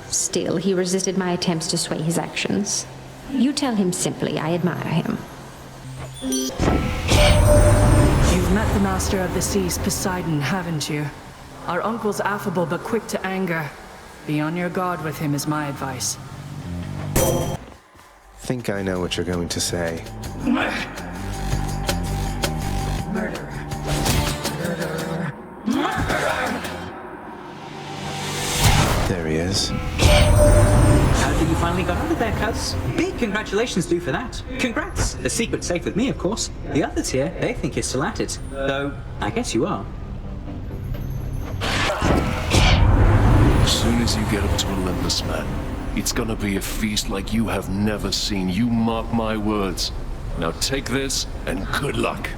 Still, he resisted my attempts to sway his actions. You tell him simply I admire him. You've met the master of the seas, Poseidon, haven't you? Our uncle's affable but quick to anger. Be on your guard with him is my advice. Think I know what you're going to say. Murderer. There he is. How did you finally got out of there, cuz? Big congratulations due for that. Congrats. The secret's safe with me, of course. The others here, they think you're still at it. Though, I guess you are. As soon as you get up to Olympus, man, it's gonna be a feast like you have never seen. You mark my words. Now take this, and good luck.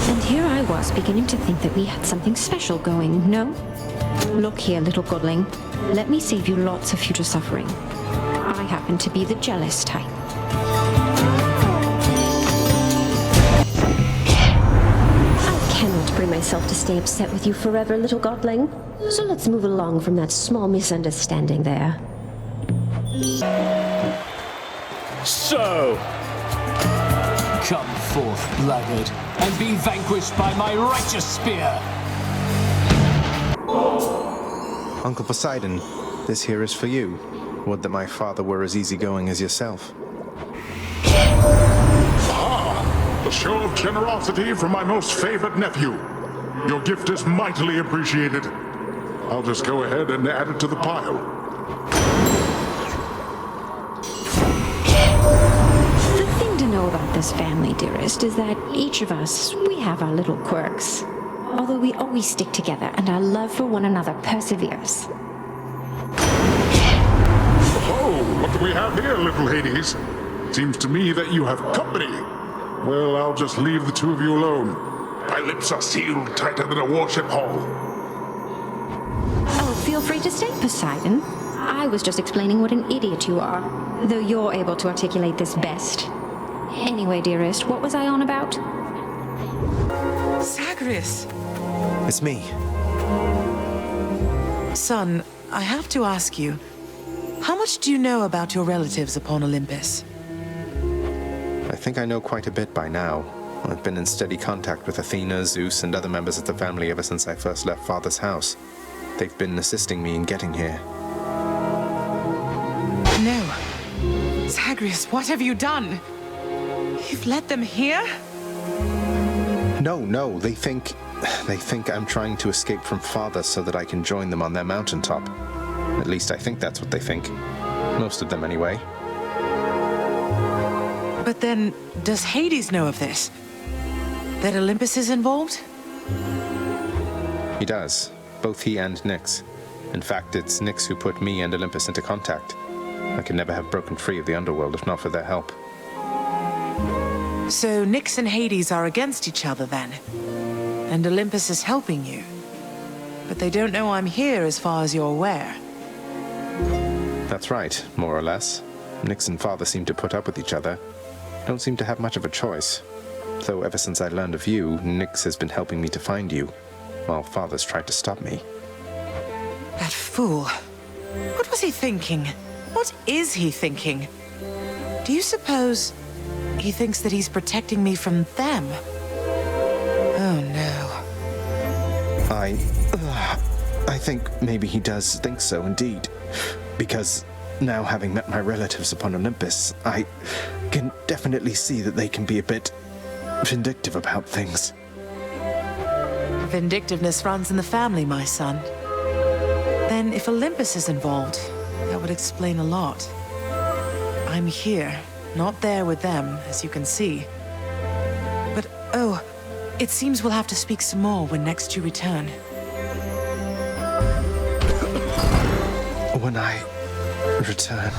And here I was beginning to think that we had something special going, no? Look here, little godling. Let me save you lots of future suffering. I happen to be the jealous type. I cannot bring myself to stay upset with you forever, little godling. So let's move along from that small misunderstanding there. So, come forth, blackguard, and be vanquished by my righteous spear! Uncle Poseidon, this here is for you. Would that my father were as easygoing as yourself. Ah! A show of generosity from my most favored nephew. Your gift is mightily appreciated. I'll just go ahead and add it to the pile. The thing to know about this family, dearest, is that each of us, we have our little quirks. Although we always stick together and our love for one another perseveres. Oh, what do we have here, little Hades? Seems to me that you have company. Well, I'll just leave the two of you alone. My lips are sealed tighter than a warship hull. Oh, feel free to stay, Poseidon. I was just explaining what an idiot you are, though you're able to articulate this best. Anyway, dearest, what was I on about? Zagreus! It's me. Son, I have to ask you, how much do you know about your relatives upon Olympus? I think I know quite a bit by now. I've been in steady contact with Athena, Zeus, and other members of the family ever since I first left Father's house. They've been assisting me in getting here. No. Zagreus, what have you done? You've let them here? No, they think I'm trying to escape from Father so that I can join them on their mountaintop. At least I think that's what they think. Most of them, anyway. But then, does Hades know of this? That Olympus is involved? He does. Both he and Nyx. In fact, it's Nyx who put me and Olympus into contact. I could never have broken free of the underworld if not for their help. So Nyx and Hades are against each other then? And Olympus is helping you? But they don't know I'm here as far as you're aware. That's right, more or less. Nyx and Father seem to put up with each other. Don't seem to have much of a choice. Though ever since I learned of you, Nyx has been helping me to find you, while Father's tried to stop me. That fool. What was he thinking? What is he thinking? Do you suppose he thinks that he's protecting me from them? Oh no. I think maybe he does think so indeed. Because now having met my relatives upon Olympus, I can definitely see that they can be a bit vindictive about things. Vindictiveness runs in the family, my son. Then if Olympus is involved, that would explain a lot. I'm here, not there with them, as you can see. But, oh, it seems we'll have to speak some more when next you return. When I return...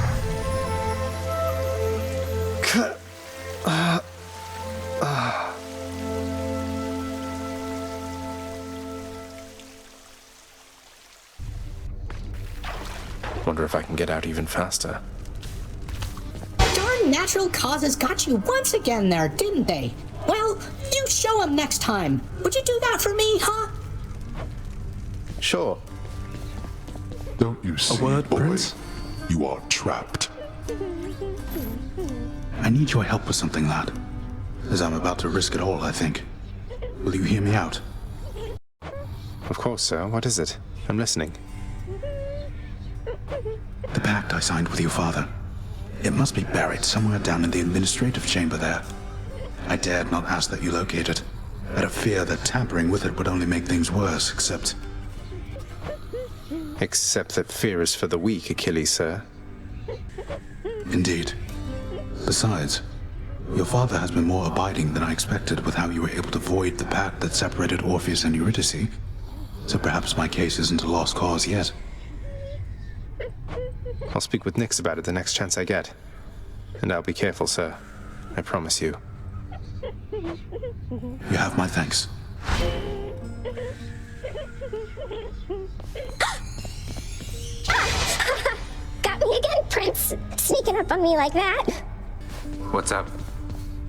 Wonder if I can get out even faster. Darn natural causes got you once again there, didn't they? Well, you show 'em next time. Would you do that for me, huh? Sure. Don't you see, boy? Prince? You are trapped. I need your help with something, lad. As I'm about to risk it all, I think. Will you hear me out? Of course, sir. What is it? I'm listening. The pact I signed with your father. It must be buried somewhere down in the administrative chamber there. I dared not ask that you locate it. Out of fear that tampering with it would only make things worse, except that fear is for the weak, Achilles, sir. Indeed. Besides, your father has been more abiding than I expected with how you were able to void the pact that separated Orpheus and Eurydice. So perhaps my case isn't a lost cause yet. I'll speak with Nyx about it the next chance I get. And I'll be careful, sir. I promise you. You have my thanks. Got me again, Prince. Sneaking up on me like that. What's up?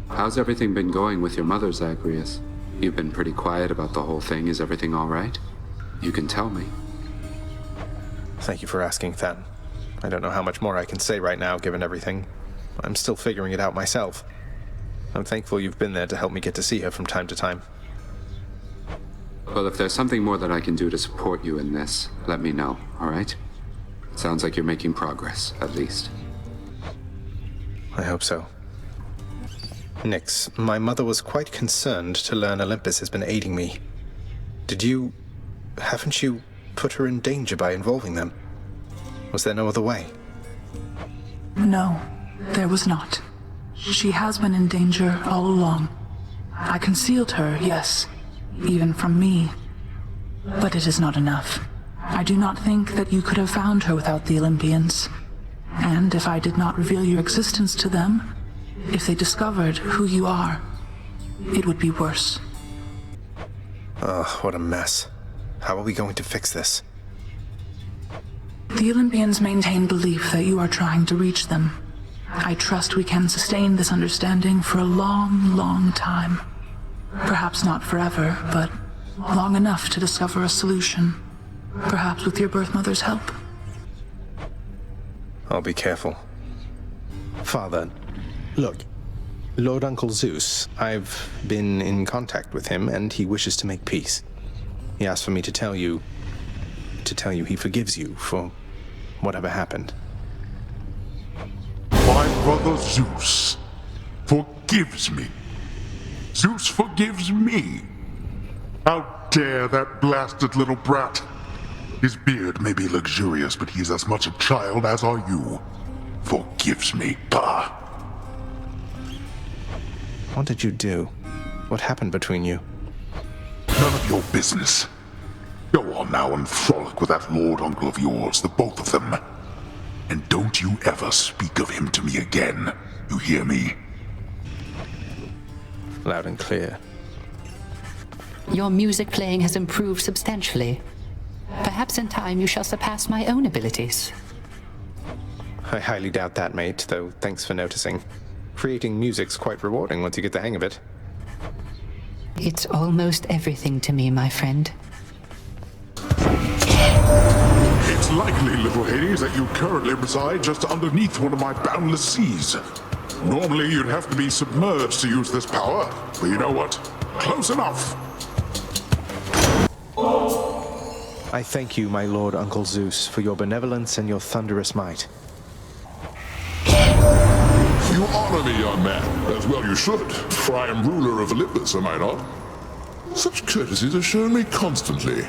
How's everything been going with your mother, Zagreus? You've been pretty quiet about the whole thing. Is everything all right? You can tell me. Thank you for asking, Than. I don't know how much more I can say right now, given everything. I'm still figuring it out myself. I'm thankful you've been there to help me get to see her from time to time. Well, if there's something more that I can do to support you in this, let me know, all right? It sounds like you're making progress, at least. I hope so. Nyx, my mother was quite concerned to learn Olympus has been aiding me. Haven't you put her in danger by involving them? Was there no other way? No, there was not. She has been in danger all along. I concealed her, yes, even from me. But it is not enough. I do not think that you could have found her without the Olympians. And if I did not reveal your existence to them, if they discovered who you are, it would be worse. Ugh, what a mess. How are we going to fix this? The Olympians maintain belief that you are trying to reach them. I trust we can sustain this understanding for a long, long time. Perhaps not forever, but long enough to discover a solution. Perhaps with your birth mother's help. I'll be careful. Father, look, Lord Uncle Zeus, I've been in contact with him and he wishes to make peace. He asked for me to tell you he forgives you for whatever happened. My brother Zeus forgives me. Zeus forgives me. How dare that blasted little brat? His beard may be luxurious, but he's as much a child as are you. Forgives me, bah. What did you do? What happened between you? None of your business. Go on now and frolic with that lord uncle of yours, the both of them. And don't you ever speak of him to me again. You hear me? Loud and clear. Your music playing has improved substantially. Perhaps in time you shall surpass my own abilities. I highly doubt that, mate, though thanks for noticing. Creating music's quite rewarding once you get the hang of it. It's almost everything to me, my friend. It's likely, little Hades, that you currently reside just underneath one of my boundless seas. Normally, you'd have to be submerged to use this power, but you know what? Close enough! I thank you, my lord Uncle Zeus, for your benevolence and your thunderous might. You honor me, young man, as well you should, for I am ruler of Olympus, am I not? Such courtesies are shown me constantly,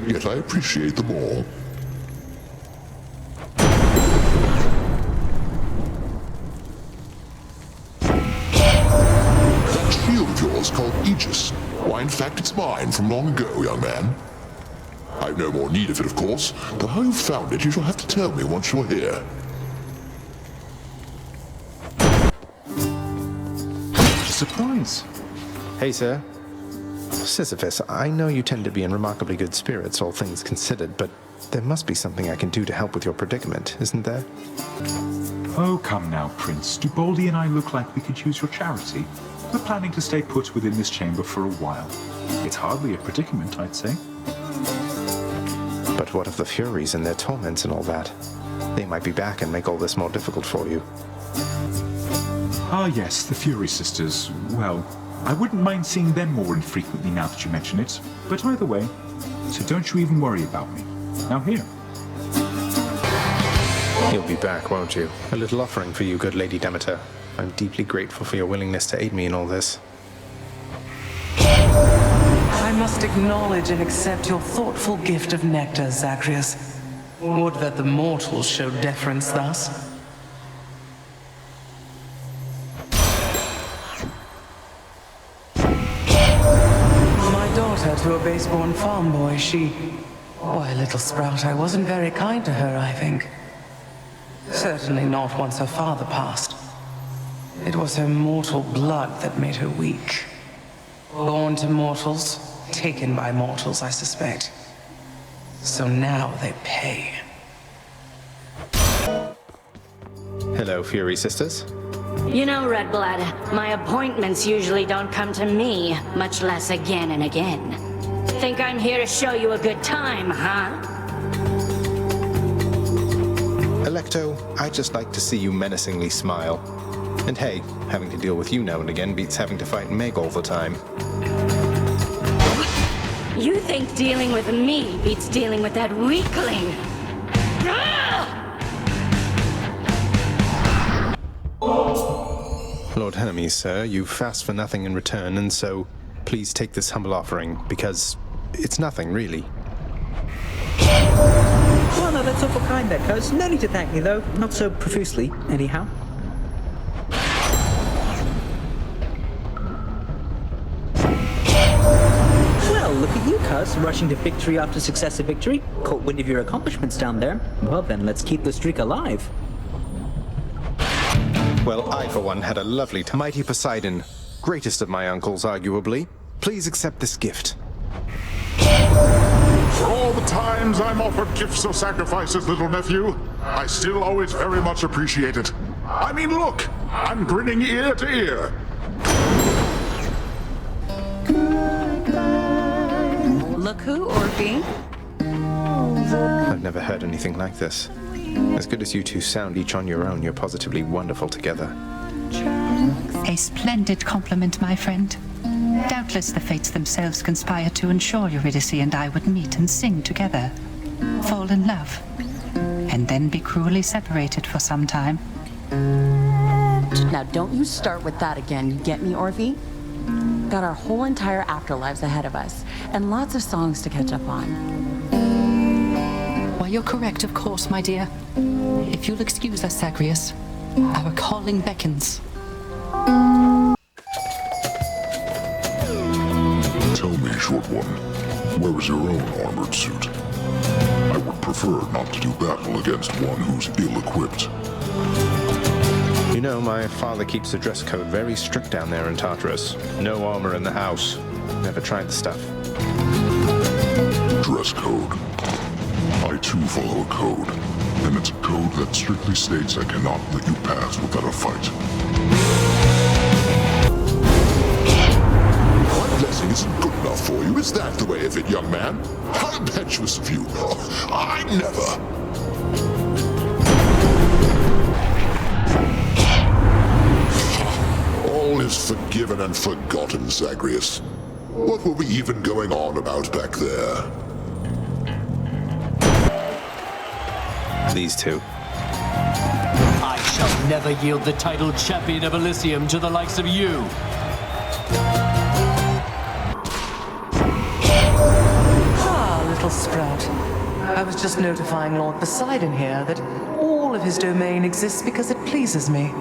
yet I appreciate them all. That shield of yours called Aegis, why in fact it's mine from long ago, young man. I've no more need of it, of course, but how you found it you shall have to tell me once you're here. Surprise. Hey, sir. Sisyphus, I know you tend to be in remarkably good spirits, all things considered, but there must be something I can do to help with your predicament, isn't there? Oh, come now, Prince. Do Baldy and I look like we could use your charity? We're planning to stay put within this chamber for a while. It's hardly a predicament, I'd say. But what of the Furies and their torments and all that? They might be back and make all this more difficult for you. Ah, yes, the Fury Sisters. Well, I wouldn't mind seeing them more infrequently now that you mention it. But either way, so don't you even worry about me. Now here. You'll be back, won't you? A little offering for you, good Lady Demeter. I'm deeply grateful for your willingness to aid me in all this. I must acknowledge and accept your thoughtful gift of nectar, Zagreus. Would that the mortals showed deference thus. To a base-born farm boy, why, little sprout, I wasn't very kind to her, I think. Certainly not once her father passed. It was her mortal blood that made her weak. Born to mortals, taken by mortals, I suspect. So now they pay. Hello, Fury Sisters. You know, Redblood, my appointments usually don't come to me, much less again and again. Think I'm here to show you a good time, huh? Electo, I just like to see you menacingly smile. And hey, having to deal with you now and again beats having to fight Meg all the time. You think dealing with me beats dealing with that weakling? Lord Hermes, sir, you've asked for nothing in return, and so please take this humble offering, because it's nothing, really. Well, no, that's awful kind there, cuz. No need to thank me, though. Not so profusely, anyhow. Well, look at you, cuz, rushing to victory after successive victory. Caught wind of your accomplishments down there. Well then, let's keep the streak alive. Well, I, for one, had a lovely time. Mighty Poseidon, greatest of my uncles, arguably. Please accept this gift. For all the times I'm offered gifts or sacrifices, little nephew, I still always very much appreciate it. I mean, look, I'm grinning ear to ear. Look who, Orphe? I've never heard anything like this. As good as you two sound each on your own, you're positively wonderful together. A splendid compliment, my friend. Doubtless the fates themselves conspire to ensure Eurydice and I would meet and sing together, fall in love, and then be cruelly separated for some time. Now don't you start with that again, you get me, Orphe? Got our whole entire afterlives ahead of us, and lots of songs to catch up on. Why, you're correct, of course, my dear. If you'll excuse us, Zagreus, our calling beckons. one, where is your own armored suit? I would prefer not to do battle against one who's ill-equipped. You know, my father keeps the dress code very strict down there in Tartarus. No armor in the house. Never tried the stuff. Dress code. I too follow a code, and it's a code that strictly states I cannot let you pass without a fight. My blessing isn't good enough for you. Is that the way of it, young man? How impetuous of you. Oh, I never. All is forgiven and forgotten, Zagreus. What were we even going on about back there? These two. I shall never yield the title Champion of Elysium to the likes of you. Ah, little sprout. I was just notifying Lord Poseidon here that all of his domain exists because it pleases me.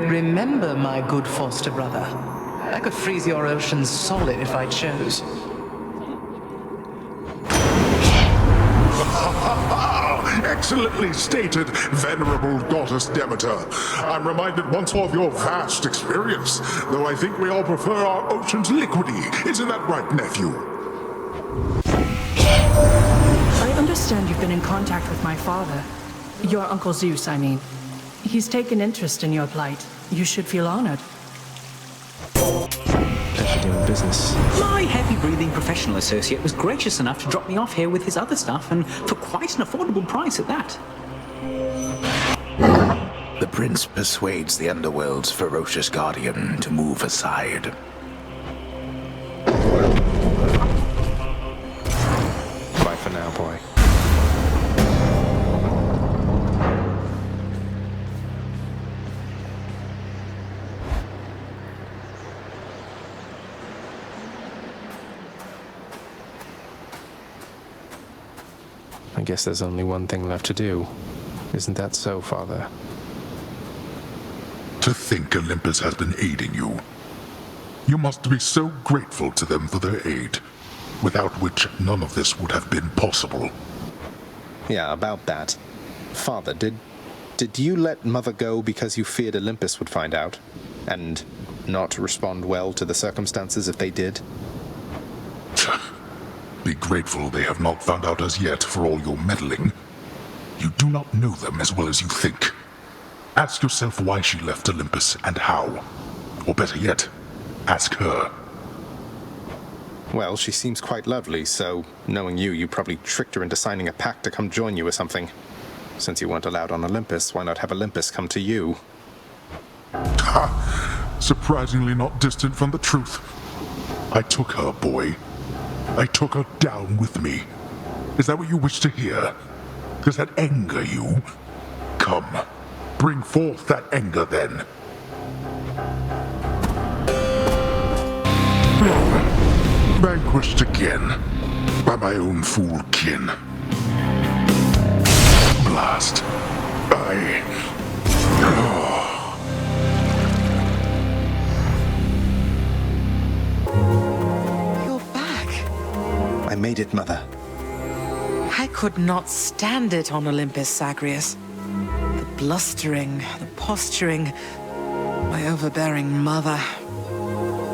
Remember, my good foster brother, I could freeze your oceans solid if I chose. Excellently stated, venerable goddess Demeter. I'm reminded once more of your vast experience, though I think we all prefer our oceans liquidy. Isn't that right, nephew? I understand you've been in contact with my father. Your Uncle Zeus, I mean. He's taken interest in your plight. You should feel honored. Pleasure doing business. My heavy-breathing professional associate was gracious enough to drop me off here with his other stuff, and for quite an affordable price at that. The prince persuades the underworld's ferocious guardian to move aside. Bye for now, boy. I guess there's only one thing left to do. Isn't that so, Father? To think Olympus has been aiding you. You must be so grateful to them for their aid, without which none of this would have been possible. Yeah, about that. Father, did you let Mother go because you feared Olympus would find out? And not respond well to the circumstances if they did? Be grateful they have not found out as yet for all your meddling. You do not know them as well as you think. Ask yourself why she left Olympus and how. Or better yet, ask her. Well, she seems quite lovely, so knowing you probably tricked her into signing a pact to come join you or something. Since you weren't allowed on Olympus, why not have Olympus come to you? Ha! Surprisingly not distant from the truth. I took her, boy. I took her down with me. Is that what you wish to hear? Does that anger you? Come, bring forth that anger then. Vanquished again by my own fool kin. Blast. I made it, Mother. I could not stand it on Olympus, Zagreus. The blustering, the posturing, my overbearing mother.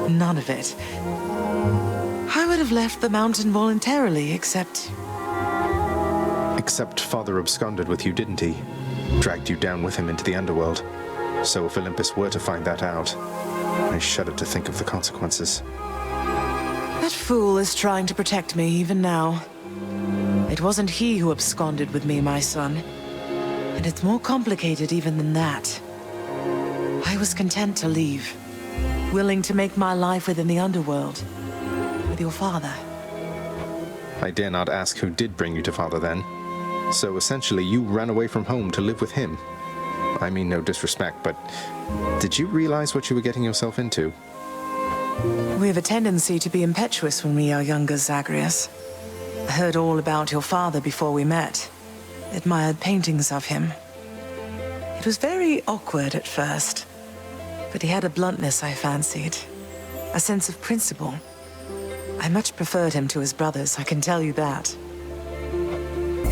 None of it. I would have left the mountain voluntarily, except... Except Father absconded with you, didn't he? Dragged you down with him into the underworld. So if Olympus were to find that out, I shudder to think of the consequences. That fool is trying to protect me even now. It wasn't he who absconded with me, my son. And it's more complicated even than that. I was content to leave, willing to make my life within the underworld, with your father. I dare not ask who did bring you to Father then. So essentially you ran away from home to live with him. I mean no disrespect, but did you realize what you were getting yourself into? We have a tendency to be impetuous when we are younger, Zagreus. I heard all about your father before we met. Admired paintings of him. It was very awkward at first, but he had a bluntness I fancied. A sense of principle. I much preferred him to his brothers, I can tell you that.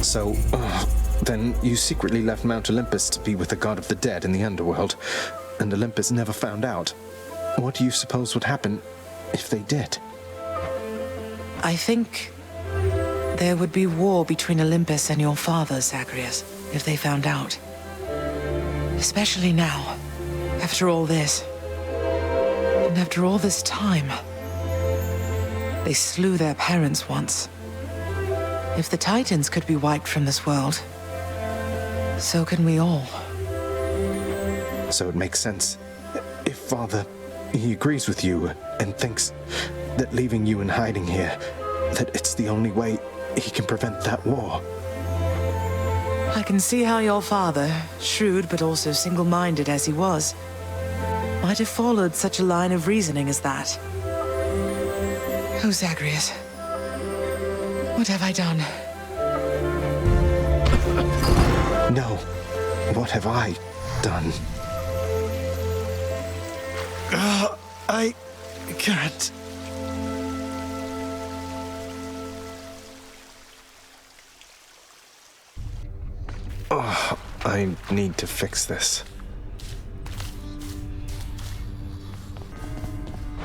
So, then you secretly left Mount Olympus to be with the god of the dead in the underworld, and Olympus never found out. What do you suppose would happen if they did? I think there would be war between Olympus and your father, Zagreus, if they found out. Especially now, after all this. And after all this time. They slew their parents once. If the Titans could be wiped from this world, so can we all. So it makes sense. If Father, he agrees with you and thinks that leaving you in hiding here, that it's the only way he can prevent that war. I can see how your father, shrewd but also single-minded as he was, might have followed such a line of reasoning as that. Oh, Zagreus. What have I done? No. What have I done? I can't. Oh, I need to fix this.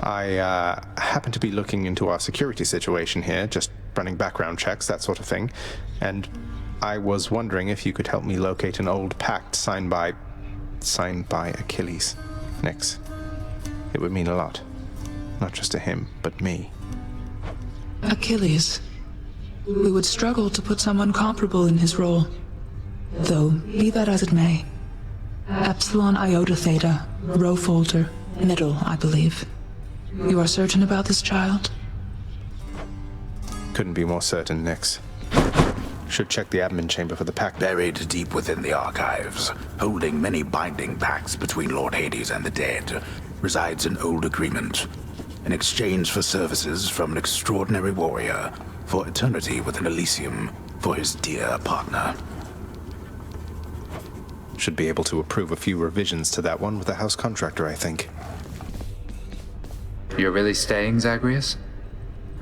I happen to be looking into our security situation here, just running background checks, that sort of thing, and I was wondering if you could help me locate an old pact signed by Achilles. Nyx. It would mean a lot. Not just to him, but me. Achilles. We would struggle to put someone comparable in his role. Though, be that as it may. Epsilon Iota Theta, Rho Folder, middle, I believe. You are certain about this child? Couldn't be more certain, Nyx. Should check the admin chamber for the pact. Buried deep within the archives, holding many binding pacts between Lord Hades and the dead, resides an old agreement. In exchange for services from an extraordinary warrior, for eternity within Elysium, for his dear partner. Should be able to approve a few revisions to that one with the house contractor, I think. You're really staying, Zagreus?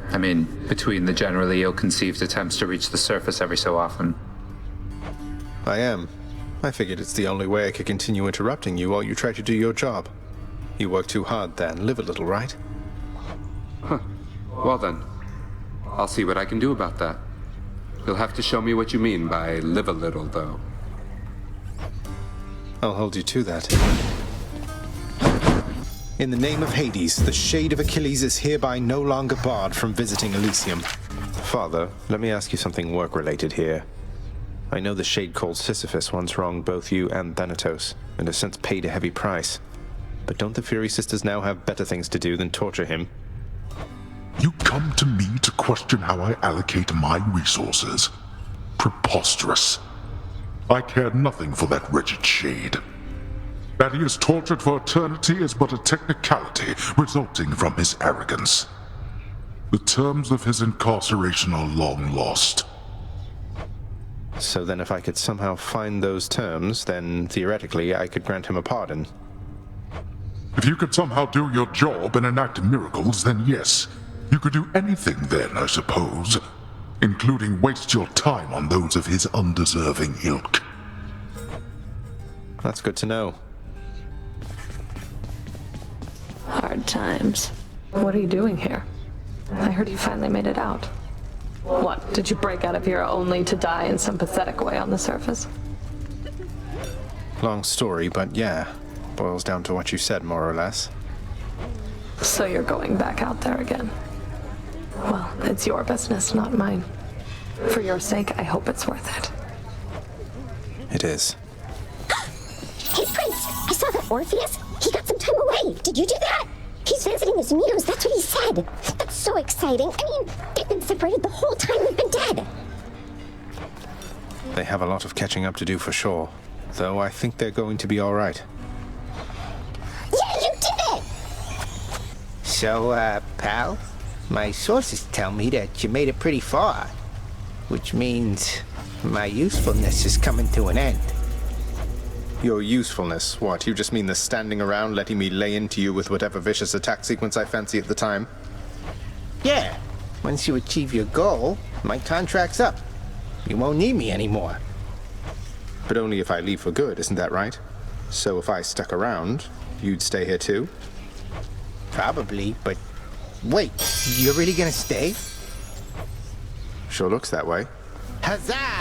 I mean, between the generally ill-conceived attempts to reach the surface every so often. I am. I figured it's the only way I could continue interrupting you while you try to do your job. You work too hard then. Live a little, right? Huh. Well then, I'll see what I can do about that. You'll have to show me what you mean by live a little, though. I'll hold you to that. In the name of Hades, the shade of Achilles is hereby no longer barred from visiting Elysium. Father, let me ask you something work-related here. I know the shade called Sisyphus once wronged both you and Thanatos, and has since paid a heavy price. But don't the Fury Sisters now have better things to do than torture him? You come to me to question how I allocate my resources. Preposterous. I care nothing for that wretched shade. That he is tortured for eternity is but a technicality resulting from his arrogance. The terms of his incarceration are long lost. So then if I could somehow find those terms, then theoretically I could grant him a pardon. If you could somehow do your job and enact miracles, then yes. You could do anything then, I suppose. Including waste your time on those of his undeserving ilk. That's good to know. Hard times. What are you doing here? I heard you finally made it out. What, did you break out of here only to die in some pathetic way on the surface? Long story, but yeah. Boils down to what you said, more or less. So you're going back out there again. Well, it's your business, not mine. For your sake, I hope it's worth it. It is. Hey, Prince, I saw that Orpheus. He got some time away. Did you do that? He's visiting his Minos, that's what he said. That's so exciting. I mean, they've been separated the whole time we've been dead. They have a lot of catching up to do for sure. Though I think they're going to be alright. Yeah, you did it! So, pal, my sources tell me that you made it pretty far. Which means my usefulness is coming to an end. Your usefulness? What, you just mean the standing around letting me lay into you with whatever vicious attack sequence I fancy at the time? Yeah, Once you achieve your goal, my contract's up. You won't need me anymore. But only if I leave for good, isn't that right? So if I stuck around, you'd stay here too? Probably, but wait, you're really gonna stay? Sure looks that way. Huzzah!